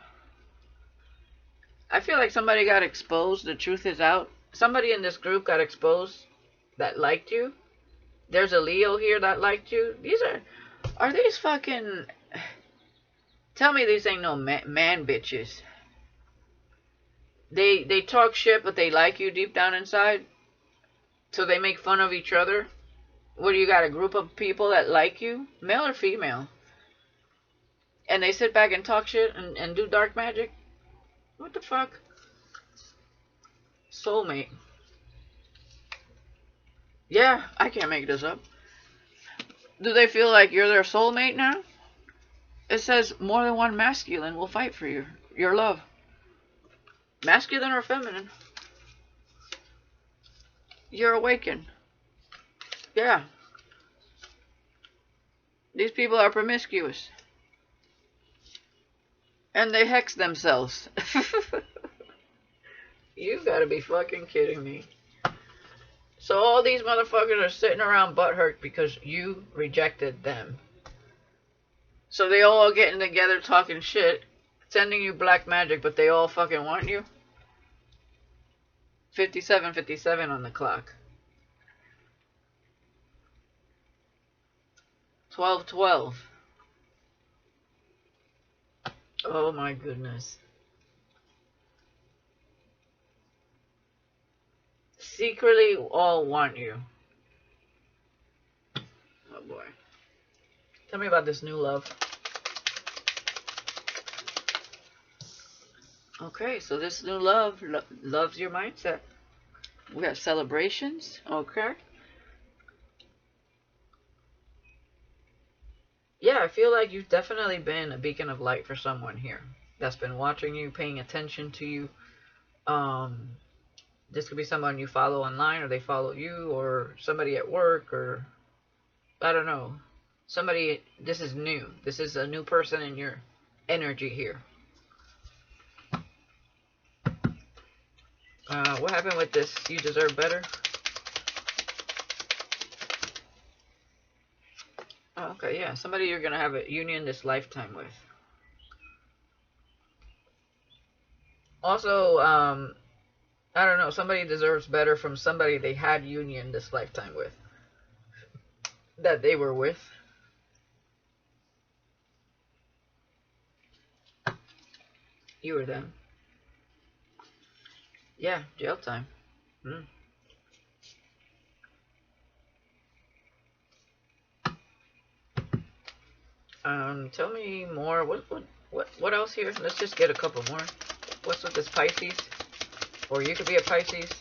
I feel like somebody got exposed. The truth is out. Somebody in this group got exposed that liked you. There's a Leo here that liked you. These are these fucking... Tell me these ain't no man bitches. They talk shit, but they like you deep down inside. So they make fun of each other. What do you got, a group of people that like you? Male or female? And they sit back and talk shit and do dark magic? What the fuck? Soulmate. Yeah, I can't make this up. Do they feel like you're their soulmate now? It says more than one masculine will fight for your love. Masculine or feminine? You're awakened. Yeah. These people are promiscuous. And they hex themselves. You gotta be fucking kidding me. So all these motherfuckers are sitting around butthurt because you rejected them. So they all getting together talking shit, sending you black magic, but they all fucking want you? 57:57 on the clock. 12:12. Oh my goodness. Secretly all want you. Oh boy. Tell me about this new love. Okay, so this new love loves your mindset. We have celebrations. Okay. Yeah, I feel like you've definitely been a beacon of light for someone here that's been watching you, paying attention to you. This could be someone you follow online, or they follow you, or somebody at work, or I don't know. Somebody, this is new. This is a new person in your energy here. What happened with this? You deserve better? Oh, okay, yeah. Somebody you're going to have a union this lifetime with. Also, I don't know. Somebody deserves better from somebody they had union this lifetime with. That they were with. You were them. Yeah, jail time. Tell me more. What else here? Let's just get a couple more. What's with this Pisces? Or you could be a Pisces.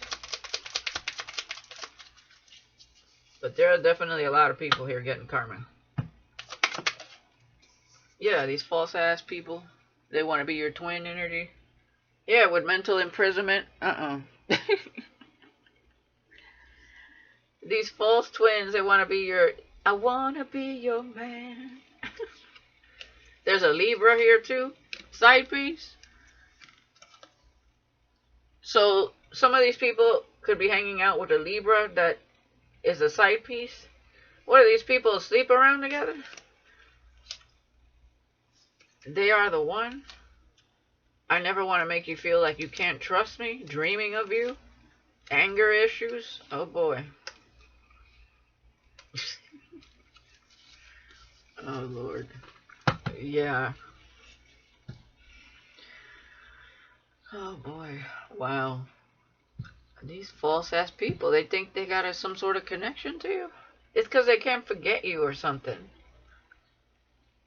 But there are definitely a lot of people here getting karma. Yeah, these false ass people. They want to be your twin energy. Yeah, with mental imprisonment. These false twins, they want to be your. I want to be your man. There's a Libra here too. Side piece. So some of these people could be hanging out with a Libra that is a side piece. What are these people sleep around together? They are the one. I never want to make you feel like you can't trust me. Dreaming of you. Anger issues. Oh boy. Oh Lord. Yeah. Oh boy. Wow. These false ass people, they think they got some sort of connection to you. It's because they can't forget you or something.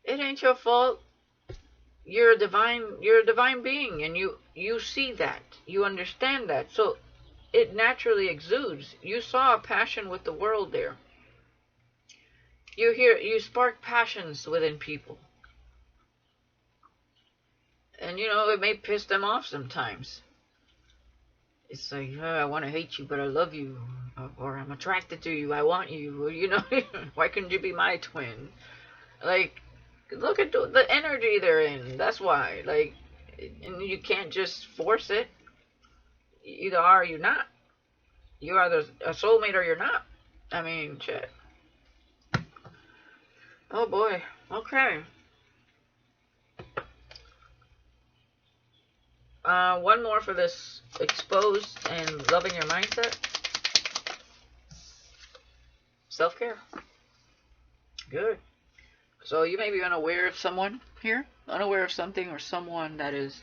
It ain't your fault. You're a divine being, and you see that. You understand that. So it naturally exudes. You saw a passion with the world there. You spark passions within people. And it may piss them off sometimes. It's like, oh, I want to hate you, but I love you. Or I'm attracted to you, I want you. Why couldn't you be my twin? Like, look at the energy they're in. That's why. Like, and you can't just force it. Either are or you're not. You are a soulmate or you're not. I mean, shit. Oh boy. Okay. One more for this exposed and loving your mindset. Self-care. Good. So you may be unaware of someone here, unaware of something or someone that is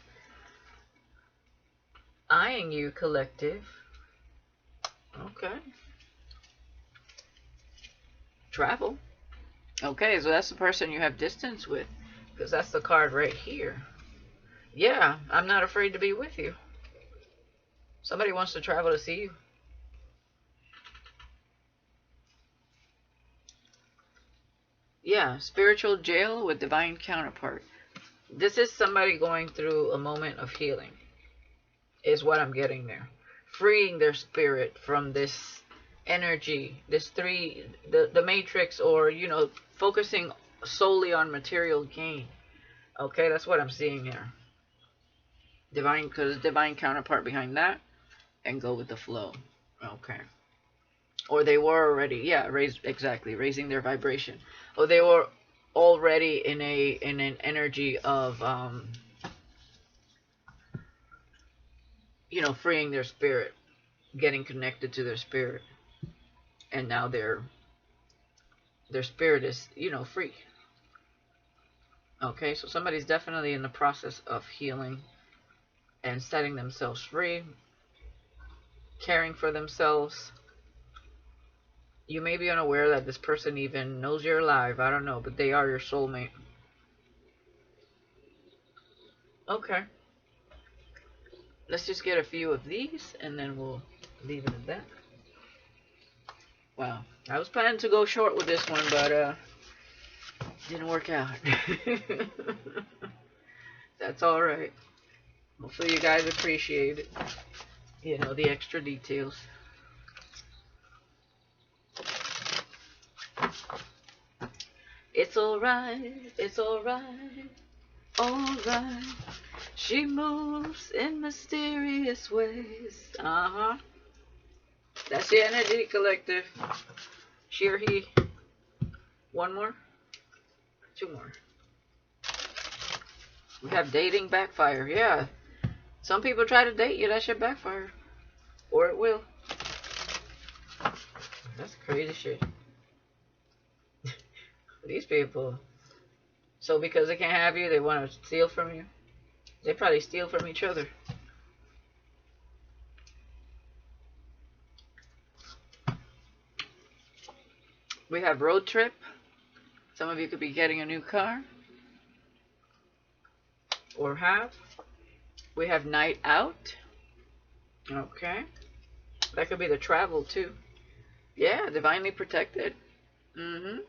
eyeing you, collective. Okay. Travel. Okay, so that's the person you have distance with, because that's the card right here. Yeah, I'm not afraid to be with you. Somebody wants to travel to see you. Yeah, spiritual jail with divine counterpart. This is somebody going through a moment of healing, is what I'm getting there. Freeing their spirit from this energy, the matrix, or, focusing solely on material gain. Okay, that's what I'm seeing here. Divine, because divine counterpart behind that, and go with the flow. Okay. Or they were already, yeah, raising their vibration. Or they were already in an energy of freeing their spirit, getting connected to their spirit, and now their spirit is free. Okay, so somebody's definitely in the process of healing and setting themselves free, caring for themselves. You may be unaware that this person even knows you're alive. I don't know, but they are your soulmate. Okay. Let's just get a few of these, and then we'll leave it at that. Wow. I was planning to go short with this one, but didn't work out. That's alright. Hopefully you guys appreciate it. The extra details. It's alright, it's alright, alright. She moves in mysterious ways. Uh-huh. That's the energy collective. She or he. One more? Two more. We have dating backfire. Yeah. Some people try to date you, that shit backfire. Or it will. That's crazy shit. These people. So because they can't have you, they want to steal from you. They probably steal from each other. We have road trip. Some of you could be getting a new car. Or have. We have night out. Okay. That could be the travel too. Yeah, divinely protected. Mm-hmm.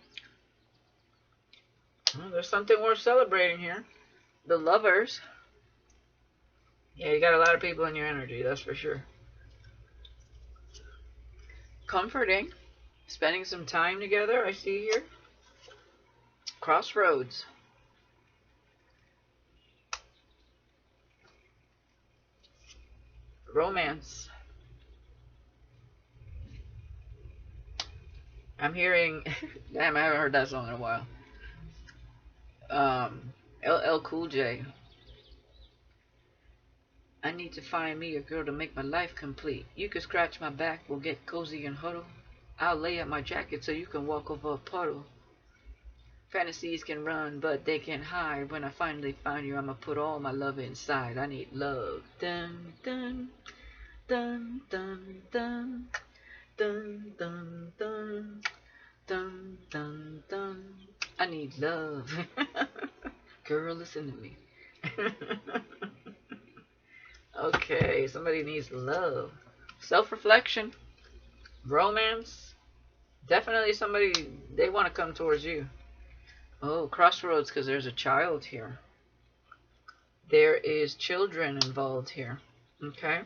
Well, there's something worth celebrating here. The Lovers. Yeah, you got a lot of people in your energy, that's for sure. Comforting. Spending some time together, I see here. Crossroads. Romance. I'm hearing... Damn, I haven't heard that song in a while. LL Cool J. I need to find me a girl to make my life complete. You can scratch my back, we'll get cozy and huddle. I'll lay out my jacket so you can walk over a puddle. Fantasies can run, but they can't hide. When I finally find you, I'ma put all my love inside. I need love. Dun, dun, dun, dun, dun, dun, dun, dun, dun, dun, dun. I need love. Girl, listen to me. Okay, somebody needs love. Self-reflection. Romance. Definitely somebody, they want to come towards you. Oh, crossroads, because there's a child here. There is children involved here. Okay.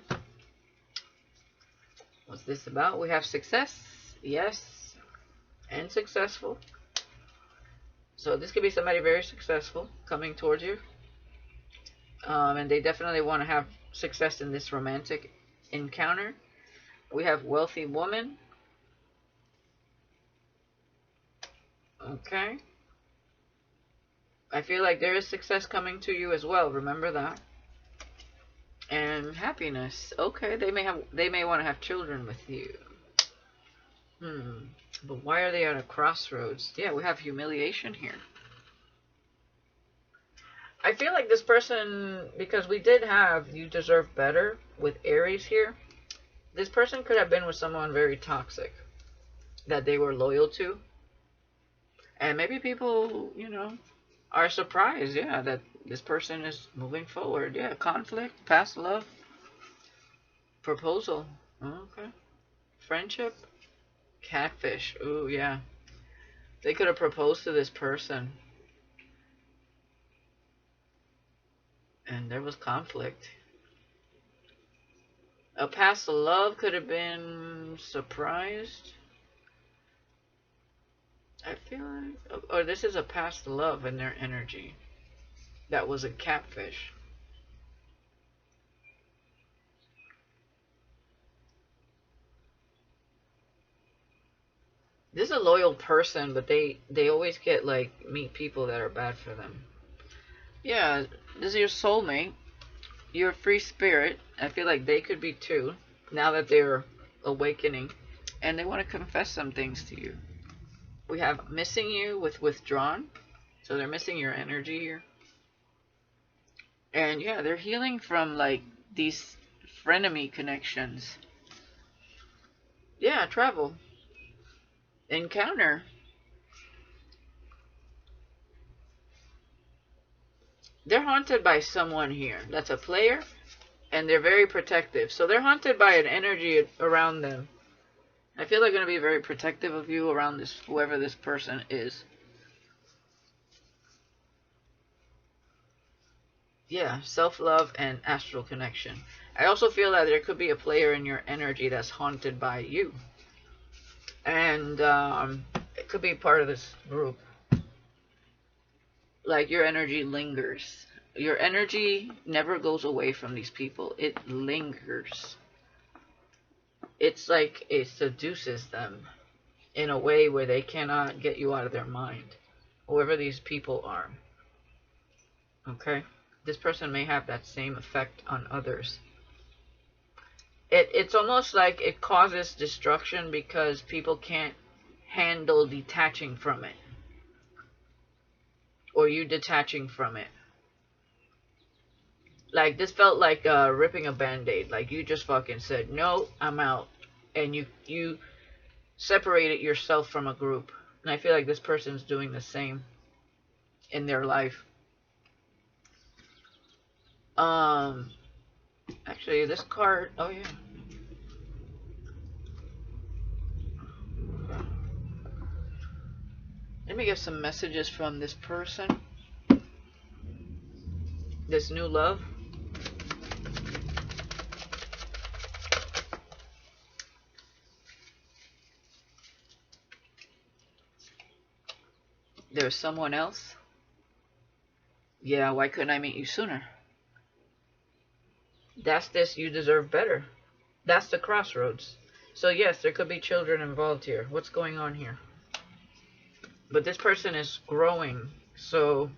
What's this about? We have success. Yes. And successful. So this could be somebody very successful coming towards you. And they definitely want to have success in this romantic encounter. We have wealthy woman. Okay. I feel like there is success coming to you as well. Remember that. And happiness. Okay, they may want to have children with you. But why are they at a crossroads? Yeah, we have humiliation here. I feel like this person, because we did have you deserve better with Aries here. This person could have been with someone very toxic that they were loyal to. And maybe people, are surprised, yeah, that this person is moving forward. Yeah, conflict, past love, proposal. Okay. Friendship, catfish. Ooh, yeah. They could have proposed to this person. And there was conflict. A past love could have been surprised. I feel like... Or this is a past love in their energy. That was a catfish. This is a loyal person, but they always get, meet people that are bad for them. Yeah, this is your soulmate. You're a free spirit. I feel like they could be too, now that they're awakening. And they want to confess some things to you. We have missing you with withdrawn. So they're missing your energy here. And yeah, they're healing from these frenemy connections. Yeah, travel. Encounter. They're haunted by someone here that's a player, and they're very protective. So they're haunted by an energy around them. I feel they're going to be very protective of you around this, whoever this person is. Yeah, self-love and astral connection. I also feel that there could be a player in your energy that's haunted by you. And it could be part of this group. Like your energy lingers. Your energy never goes away from these people. It lingers. It's like it seduces them in a way where they cannot get you out of their mind. Whoever these people are. Okay? This person may have that same effect on others. It's almost like it causes destruction because people can't handle detaching from it. Or you detaching from it. Like, this felt like ripping a band-aid. Like, you just fucking said, no, I'm out. And you separated yourself from a group. And I feel like this person's doing the same in their life. Actually, this card... Oh, yeah. Let me get some messages from this person. This new love. There's someone else. Yeah, why couldn't I meet you sooner? That's this, you deserve better. That's the crossroads. So yes, there could be children involved here. What's going on here? But this person is growing, so,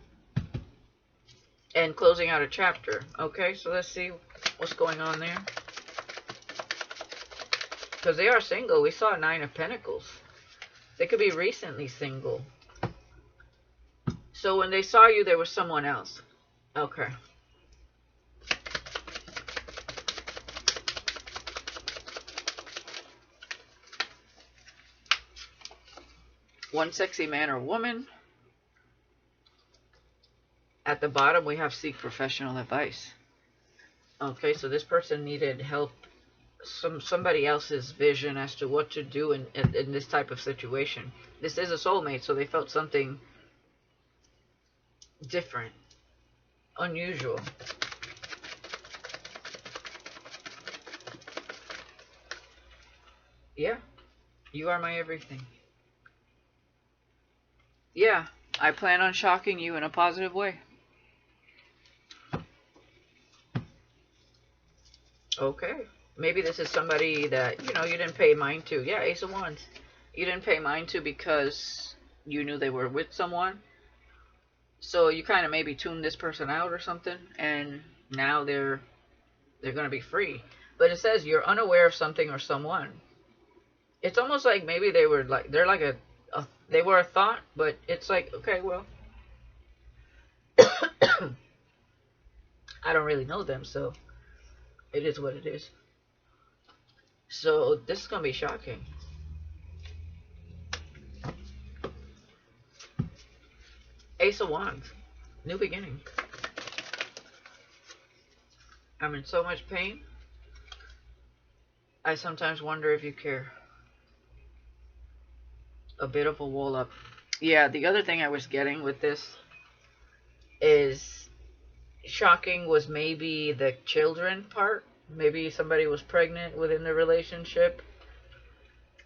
and closing out a chapter. Okay, so let's see what's going on there. Because they are single. We saw 9 of Pentacles. They could be recently single. So when they saw you, there was someone else. Okay. One sexy man or woman. At the bottom, we have seek professional advice. Okay, so this person needed help, somebody else's vision as to what to do in this type of situation. This is a soulmate, so they felt something different, unusual. Yeah, you are my everything. Yeah, I plan on shocking you in a positive way. Okay. Maybe this is somebody that, you know, you didn't pay mind to. Yeah, Ace of Wands. You didn't pay mind to because you knew they were with someone. So you kind of maybe tuned this person out or something. And now they're going to be free. But it says you're unaware of something or someone. It's almost like maybe they were like, they're like they were a thought, but it's like, okay, well, I don't really know them, so it is what it is. So this is going to be shocking. Ace of Wands. New beginning. I'm in so much pain. I sometimes wonder if you care. A bit of a wall up. Yeah, the other thing I was getting with this is shocking was maybe the children part. Maybe somebody was pregnant within the relationship.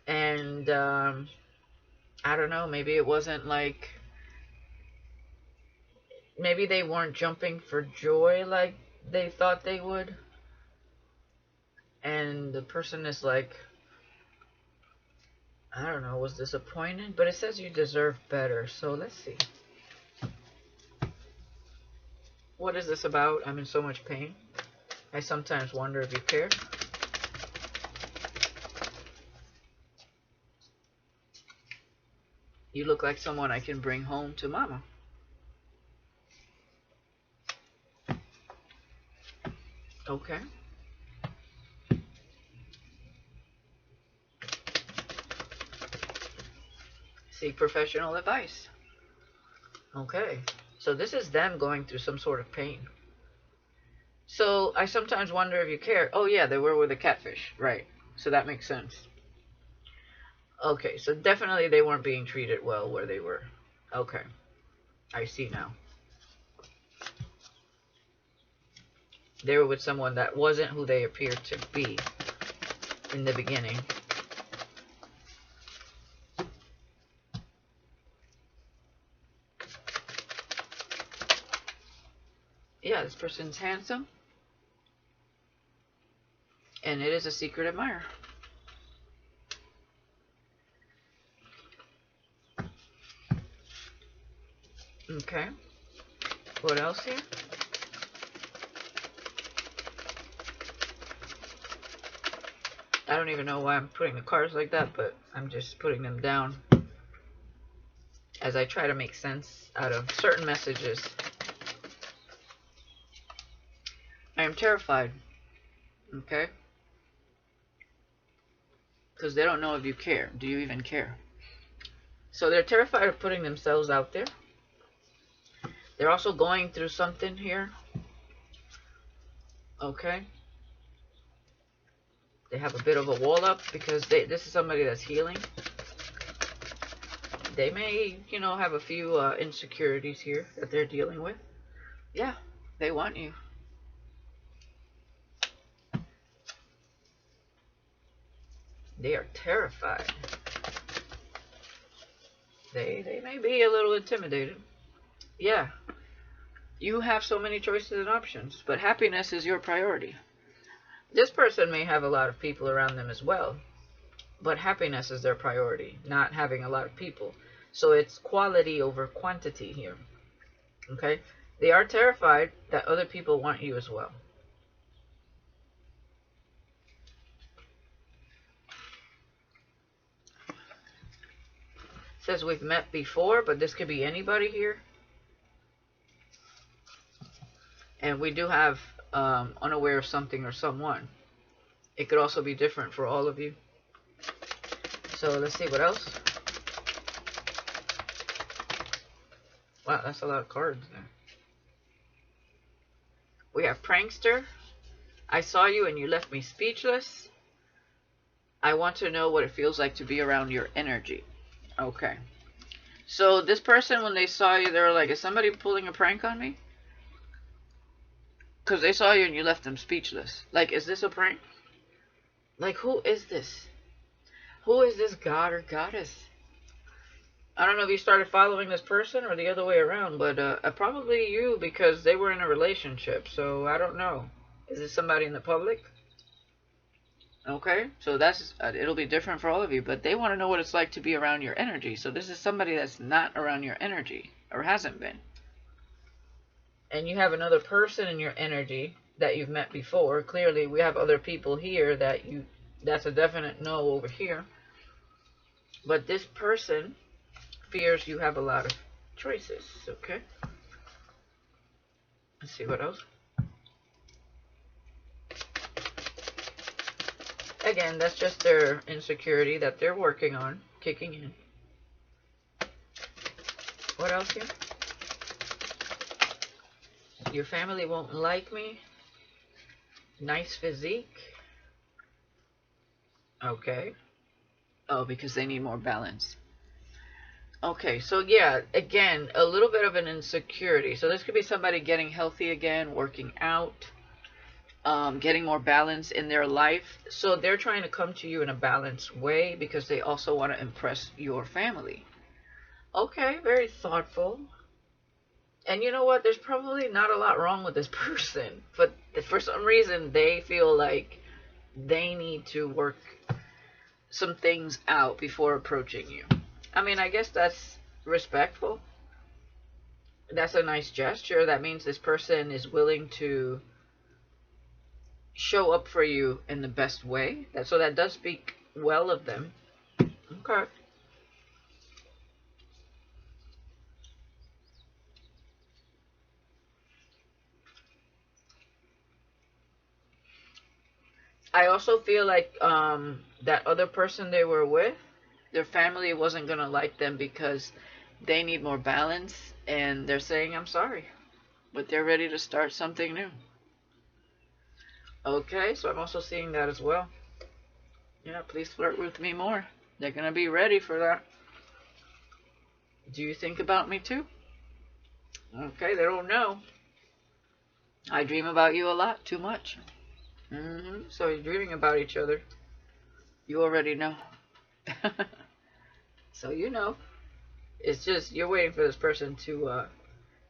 And I don't know, maybe it wasn't like, maybe they weren't jumping for joy like they thought they would. And the person is like, I don't know, was disappointed. But it says you deserve better. So let's see. What is this about? I'm in so much pain. I sometimes wonder if you care. You look like someone I can bring home to mama. Okay. Seek professional advice. Okay. So this is them going through some sort of pain. So I sometimes wonder if you care. Oh yeah, they were with a catfish. Right. So that makes sense. Okay, so definitely they weren't being treated well where they were. Okay. I see now. They were with someone that wasn't who they appeared to be in the beginning. Yeah, this person's handsome. And it is a secret admirer. Okay. What else here? I don't even know why I'm putting the cards like that, but I'm just putting them down as I try to make sense out of certain messages. I am terrified. Okay? Because they don't know if you care. Do you even care? So they're terrified of putting themselves out there. They're also going through something here. Okay? They have a bit of a wall up because this is somebody that's healing. They may, you know, have a few insecurities here that they're dealing with. Yeah, they want you. They are terrified. They may be a little intimidated. Yeah, you have so many choices and options, but happiness is your priority. This person may have a lot of people around them as well, but happiness is their priority, not having a lot of people. So it's quality over quantity here. Okay? They are terrified that other people want you as well. It says we've met before, but this could be anybody here. And we do have unaware of something or someone. It could also be different for all of you. So let's see what else. Wow, that's a lot of cards there. We have prankster. I saw you and you left me speechless. I want to know what it feels like to be around your energy. Okay. So this person, when they saw you, they were like, is somebody pulling a prank on me? Because they saw you and you left them speechless. Like, is this a prank? Like, who is this? Who is this god or goddess? I don't know if you started following this person or the other way around, but probably you, because they were in a relationship. So I don't know. Is this somebody in the public? Okay, so that's it'll be different for all of you, but they want to know what it's like to be around your energy. So this is somebody that's not around your energy or hasn't been. And you have another person in your energy that you've met before. Clearly, we have other people here that's a definite no over here. But this person fears you have a lot of choices, okay? Let's see what else. Again, that's just their insecurity that they're working on, kicking in. What else here? Your family won't like me. Nice physique. Okay. Oh, because they need more balance. Okay, so yeah, again, a little bit of an insecurity. So this could be somebody getting healthy again, working out, getting more balance in their life. So they're trying to come to you in a balanced way because they also want to impress your family. Okay, very thoughtful. And you know what? There's probably not a lot wrong with this person. But for some reason, they feel like they need to work some things out before approaching you. I mean, I guess that's respectful. That's a nice gesture. That means this person is willing to show up for you in the best way. So that does speak well of them. Okay. I also feel like that other person they were with, their family wasn't going to like them because they need more balance, and they're saying, I'm sorry, but they're ready to start something new. Okay, so I'm also seeing that as well. Yeah, please flirt with me more. They're going to be ready for that. Do you think about me too? Okay, they don't know. I dream about you a lot, too much. So you're dreaming about each other. You already know. So you know. It's just you're waiting for this person to,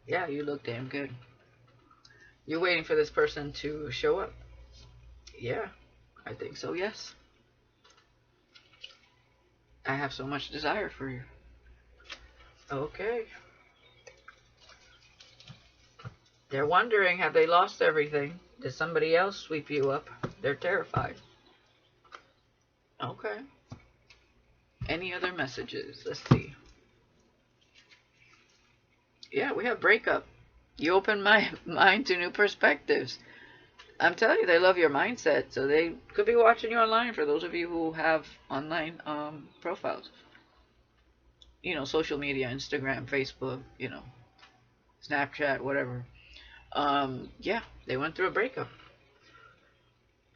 yeah, you look damn good. You're waiting for this person to show up. Yeah, I think so, yes. I have so much desire for you. Okay. They're wondering, have they lost everything? Did somebody else sweep you up? They're terrified. Okay. Any other messages? Let's see. Yeah, we have breakup. You open my mind to new perspectives. I'm telling you, they love your mindset, so they could be watching you online for those of you who have online profiles. You know, social media, Instagram, Facebook, you know, Snapchat, whatever. Yeah, they went through a breakup.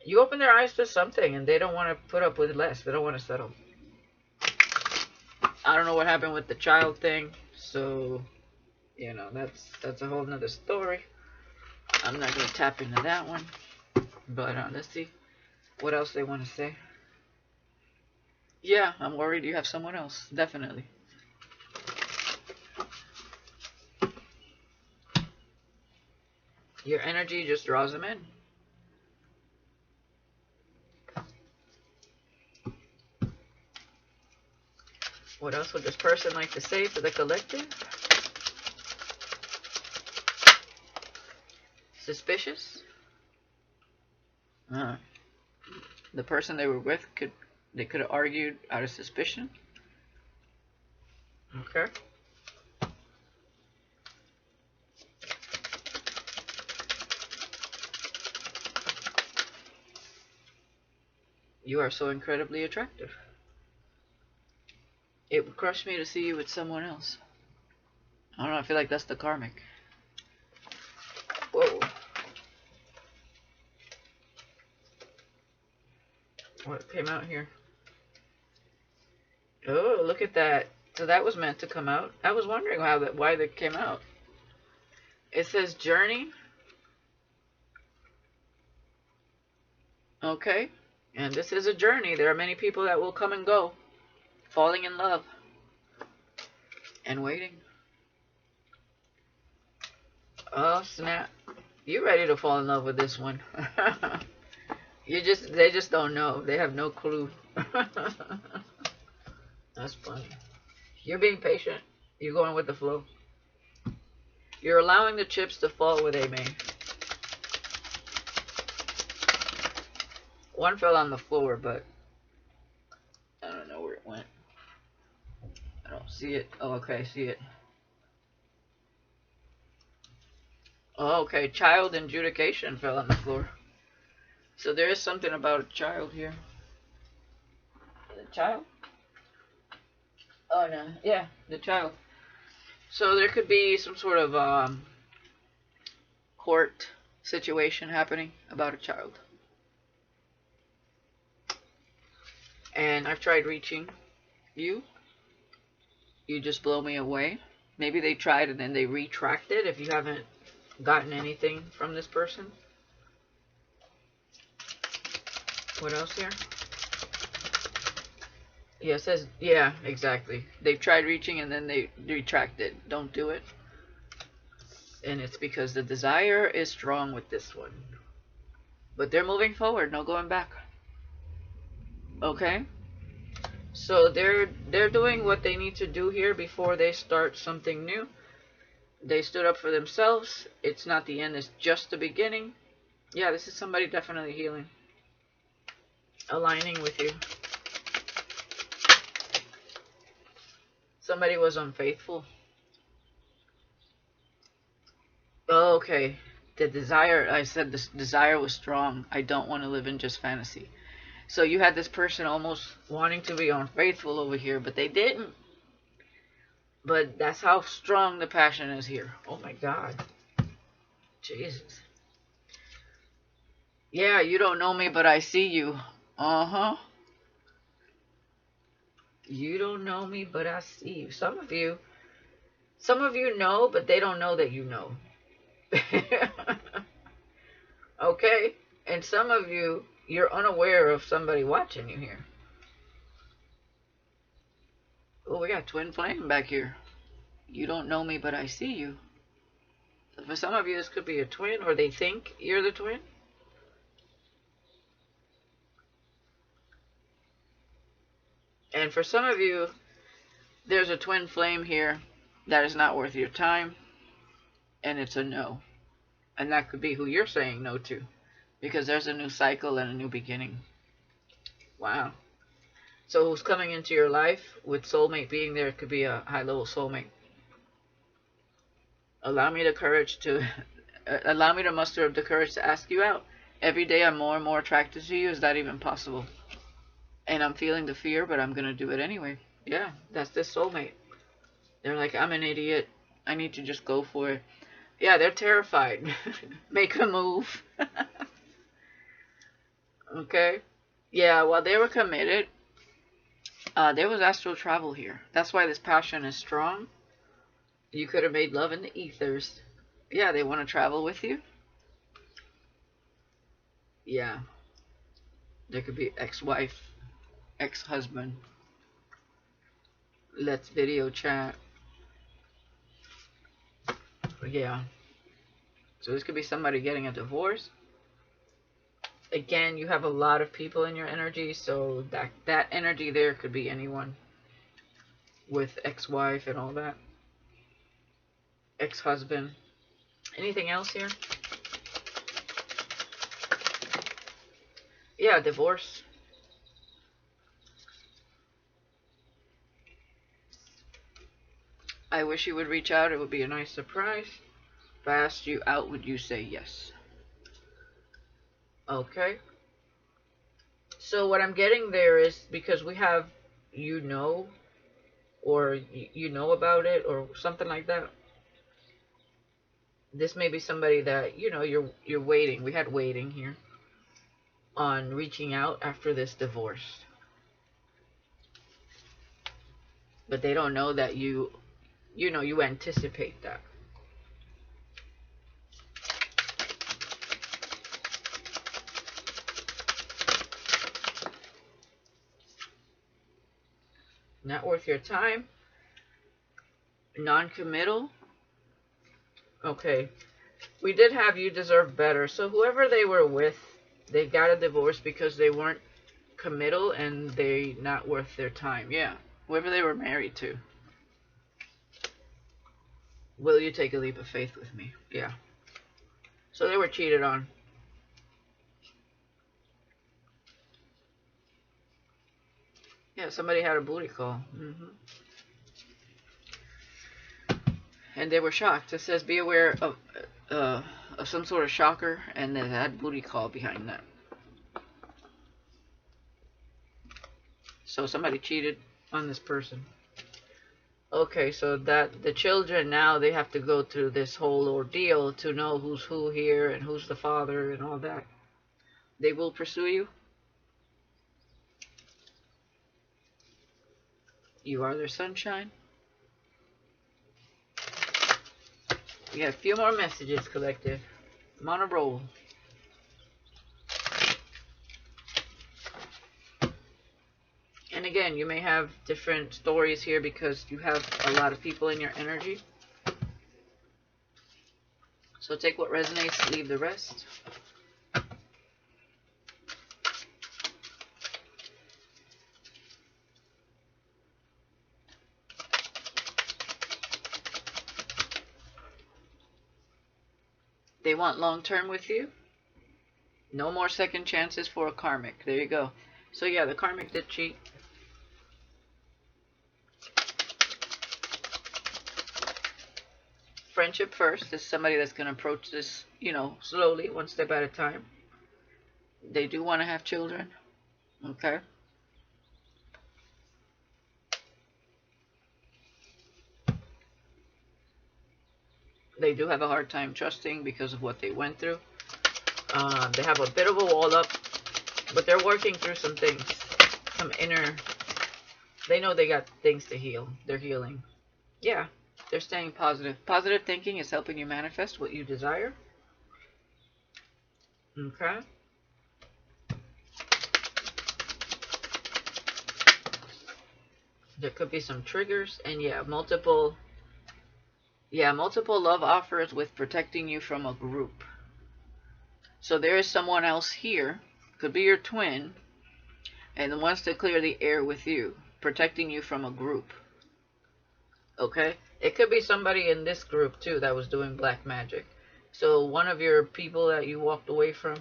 You open their eyes to something, and they don't want to put up with less. They don't want to settle. I don't know what happened with the child thing, so you know that's a whole nother story. I'm not gonna tap into that one, but let's see what else they want to say. Yeah, I'm worried you have someone else, definitely. Your energy just draws them in. What else would this person like to say for the collective? Suspicious? The person they were with could have argued out of suspicion. Okay. You are so incredibly attractive. It would crush me to see you with someone else. I don't know, I feel like that's the karmic. Whoa. What came out here? Oh, look at that. So that was meant to come out. I was wondering why that came out. It says journey. Okay. And this is a journey. There are many people that will come and go. Falling in love. And waiting. Oh, snap. You ready to fall in love with this one. They just don't know. They have no clue. That's funny. You're being patient. You're going with the flow. You're allowing the chips to fall where they may. One fell on the floor, but I don't know where it went. I don't see it. Oh, okay, I see it. Oh, okay. Child adjudication fell on the floor. So there is something about a child here. The child? Oh, no. Yeah, the child. So there could be some sort of court situation happening about a child. And I've tried reaching you. You just blow me away. Maybe they tried and then they retracted if you haven't gotten anything from this person. What else here? Yeah, it says, yeah, exactly. They've tried reaching and then they retracted. Don't do it. And it's because the desire is strong with this one. But they're moving forward, no going back. Okay? So they're doing what they need to do here before they start something new. They stood up for themselves. It's not the end, it's just the beginning. Yeah, this is somebody definitely healing. Aligning with you. Somebody was unfaithful. Oh, okay. The desire, I said this desire was strong. I don't want to live in just fantasy. So you had this person almost wanting to be unfaithful over here, but they didn't. But that's how strong the passion is here. Oh my God. Jesus. Yeah, you don't know me, but I see you. Uh-huh. You don't know me, but I see you. Some of you know, but they don't know that you know. Okay? And some of you, you're unaware of somebody watching you here. Oh, we got twin flame back here. You don't know me, but I see you. So for some of you, this could be a twin, or they think you're the twin. And for some of you, there's a twin flame here that is not worth your time, and it's a no. And that could be who you're saying no to, because there's a new cycle and a new beginning. Wow. So who's coming into your life with soulmate being there? It could be a high-level soulmate. Allow me the courage to, allow me to muster up the courage to ask you out. Every day I'm more and more attracted to you. Is that even possible? And I'm feeling the fear, but I'm going to do it anyway. Yeah, that's this soulmate. They're like, I'm an idiot. I need to just go for it. Yeah, they're terrified. Make a move. Okay? Yeah, well, they were committed. There was astral travel here. That's why this passion is strong. You could have made love in the ethers. Yeah, they want to travel with you. Yeah. There could be ex-wife, ex-husband. Let's video chat. Yeah. So this could be somebody getting a divorce. Again, you have a lot of people in your energy, so that energy there could be anyone with ex-wife and all that. Ex-husband. Anything else here? Yeah, divorce. I wish you would reach out. It would be a nice surprise. If I asked you out, would you say yes? Okay. So what I'm getting there is because we have, or you know about it, or something like that. This may be somebody that, you're waiting. We had waiting here on reaching out after this divorce. But they don't know that you anticipate that. Not worth your time. Non-committal. Okay. We did have you deserve better. So whoever they were with, they got a divorce because they weren't committal and they not worth their time. Yeah. Whoever they were married to. Will you take a leap of faith with me? Yeah. So they were cheated on. Yeah, somebody had a booty call. And they were shocked. It says be aware of some sort of shocker, and they had booty call behind that. So somebody cheated on this person. Okay, so that the children now, they have to go through this whole ordeal to know who's who here and who's the father and all that. They will pursue you. You are their sunshine. We have a few more messages, collective. I'm on a roll. And again, you may have different stories here because you have a lot of people in your energy. So take what resonates, leave the rest. They want long-term with you. No more second chances for a karmic. There you go. So yeah, the karmic did cheat. Friendship first is somebody that's going to approach this, slowly, one step at a time. They do want to have children. Okay. They do have a hard time trusting because of what they went through. They have a bit of a wall up, but they're working through some things. Some inner... They know they got things to heal. They're healing. Yeah. They're staying positive. Positive thinking is helping you manifest what you desire. Okay. There could be some triggers. And yeah, multiple love offers with protecting you from a group. So there is someone else here. Could be your twin. And wants to clear the air with you. Protecting you from a group. Okay? It could be somebody in this group too that was doing black magic. So one of your people that you walked away from.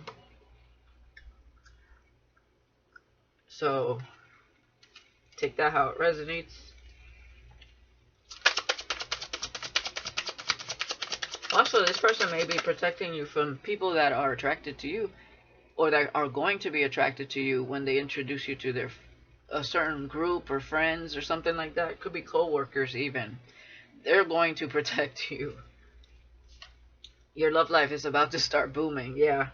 So take that how it resonates. Also, this person may be protecting you from people that are attracted to you or that are going to be attracted to you when they introduce you to a certain group or friends or something like that. It could be co-workers even. They're going to protect you. Your love life is about to start booming. Yeah.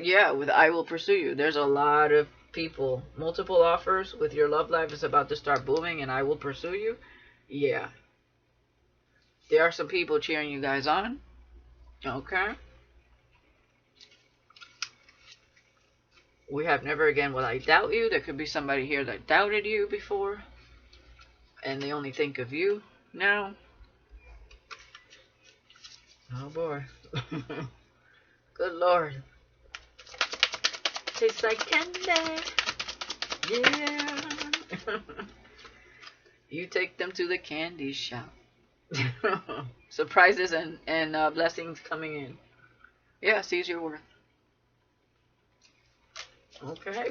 Yeah, with I will pursue you. There's a lot of people, multiple offers with your love life is about to start booming and I will pursue you. Yeah. There are some people cheering you guys on. Okay. We have never again will I doubt you. There could be somebody here that doubted you before. And they only think of you now. Oh boy. Good Lord. Tastes like candy. Yeah. You take them to the candy shop. Surprises and blessings coming in. Yeah, seize your worth. Okay.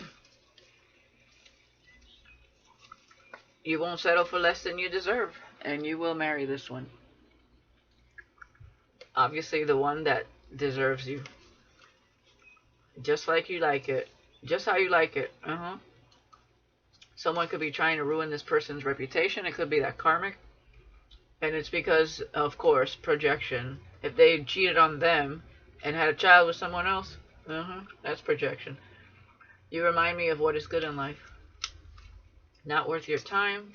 You won't settle for less than you deserve. And you will marry this one. Obviously the one that deserves you. Just like you like it. Just how you like it. Someone could be trying to ruin this person's reputation. It could be that karmic. And it's because, of course, projection. If they cheated on them and had a child with someone else, that's projection. You remind me of what is good in life. Not worth your time.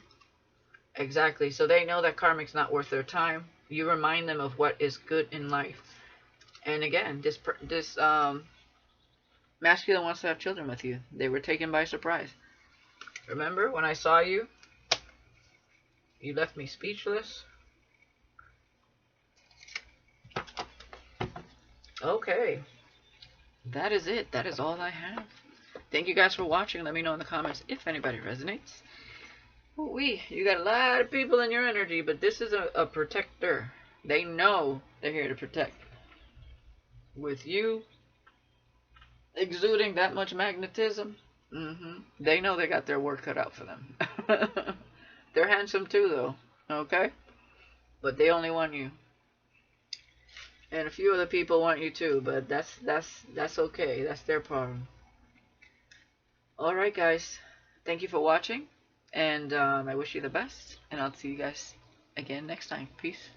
Exactly. So they know that karmic's not worth their time. You remind them of what is good in life. And again, this masculine wants to have children with you. They were taken by surprise. Remember when I saw you? You left me speechless. Okay. That is it. That is all I have. Thank you guys for watching. Let me know in the comments if anybody resonates. You got a lot of people in your energy, but this is a protector. They know they're here to protect. With you exuding that much magnetism, they know they got their work cut out for them. They're handsome too, though. Okay? But they only want you. And a few other people want you too, but that's okay. That's their problem. Alright, guys. Thank you for watching. And I wish you the best. And I'll see you guys again next time. Peace.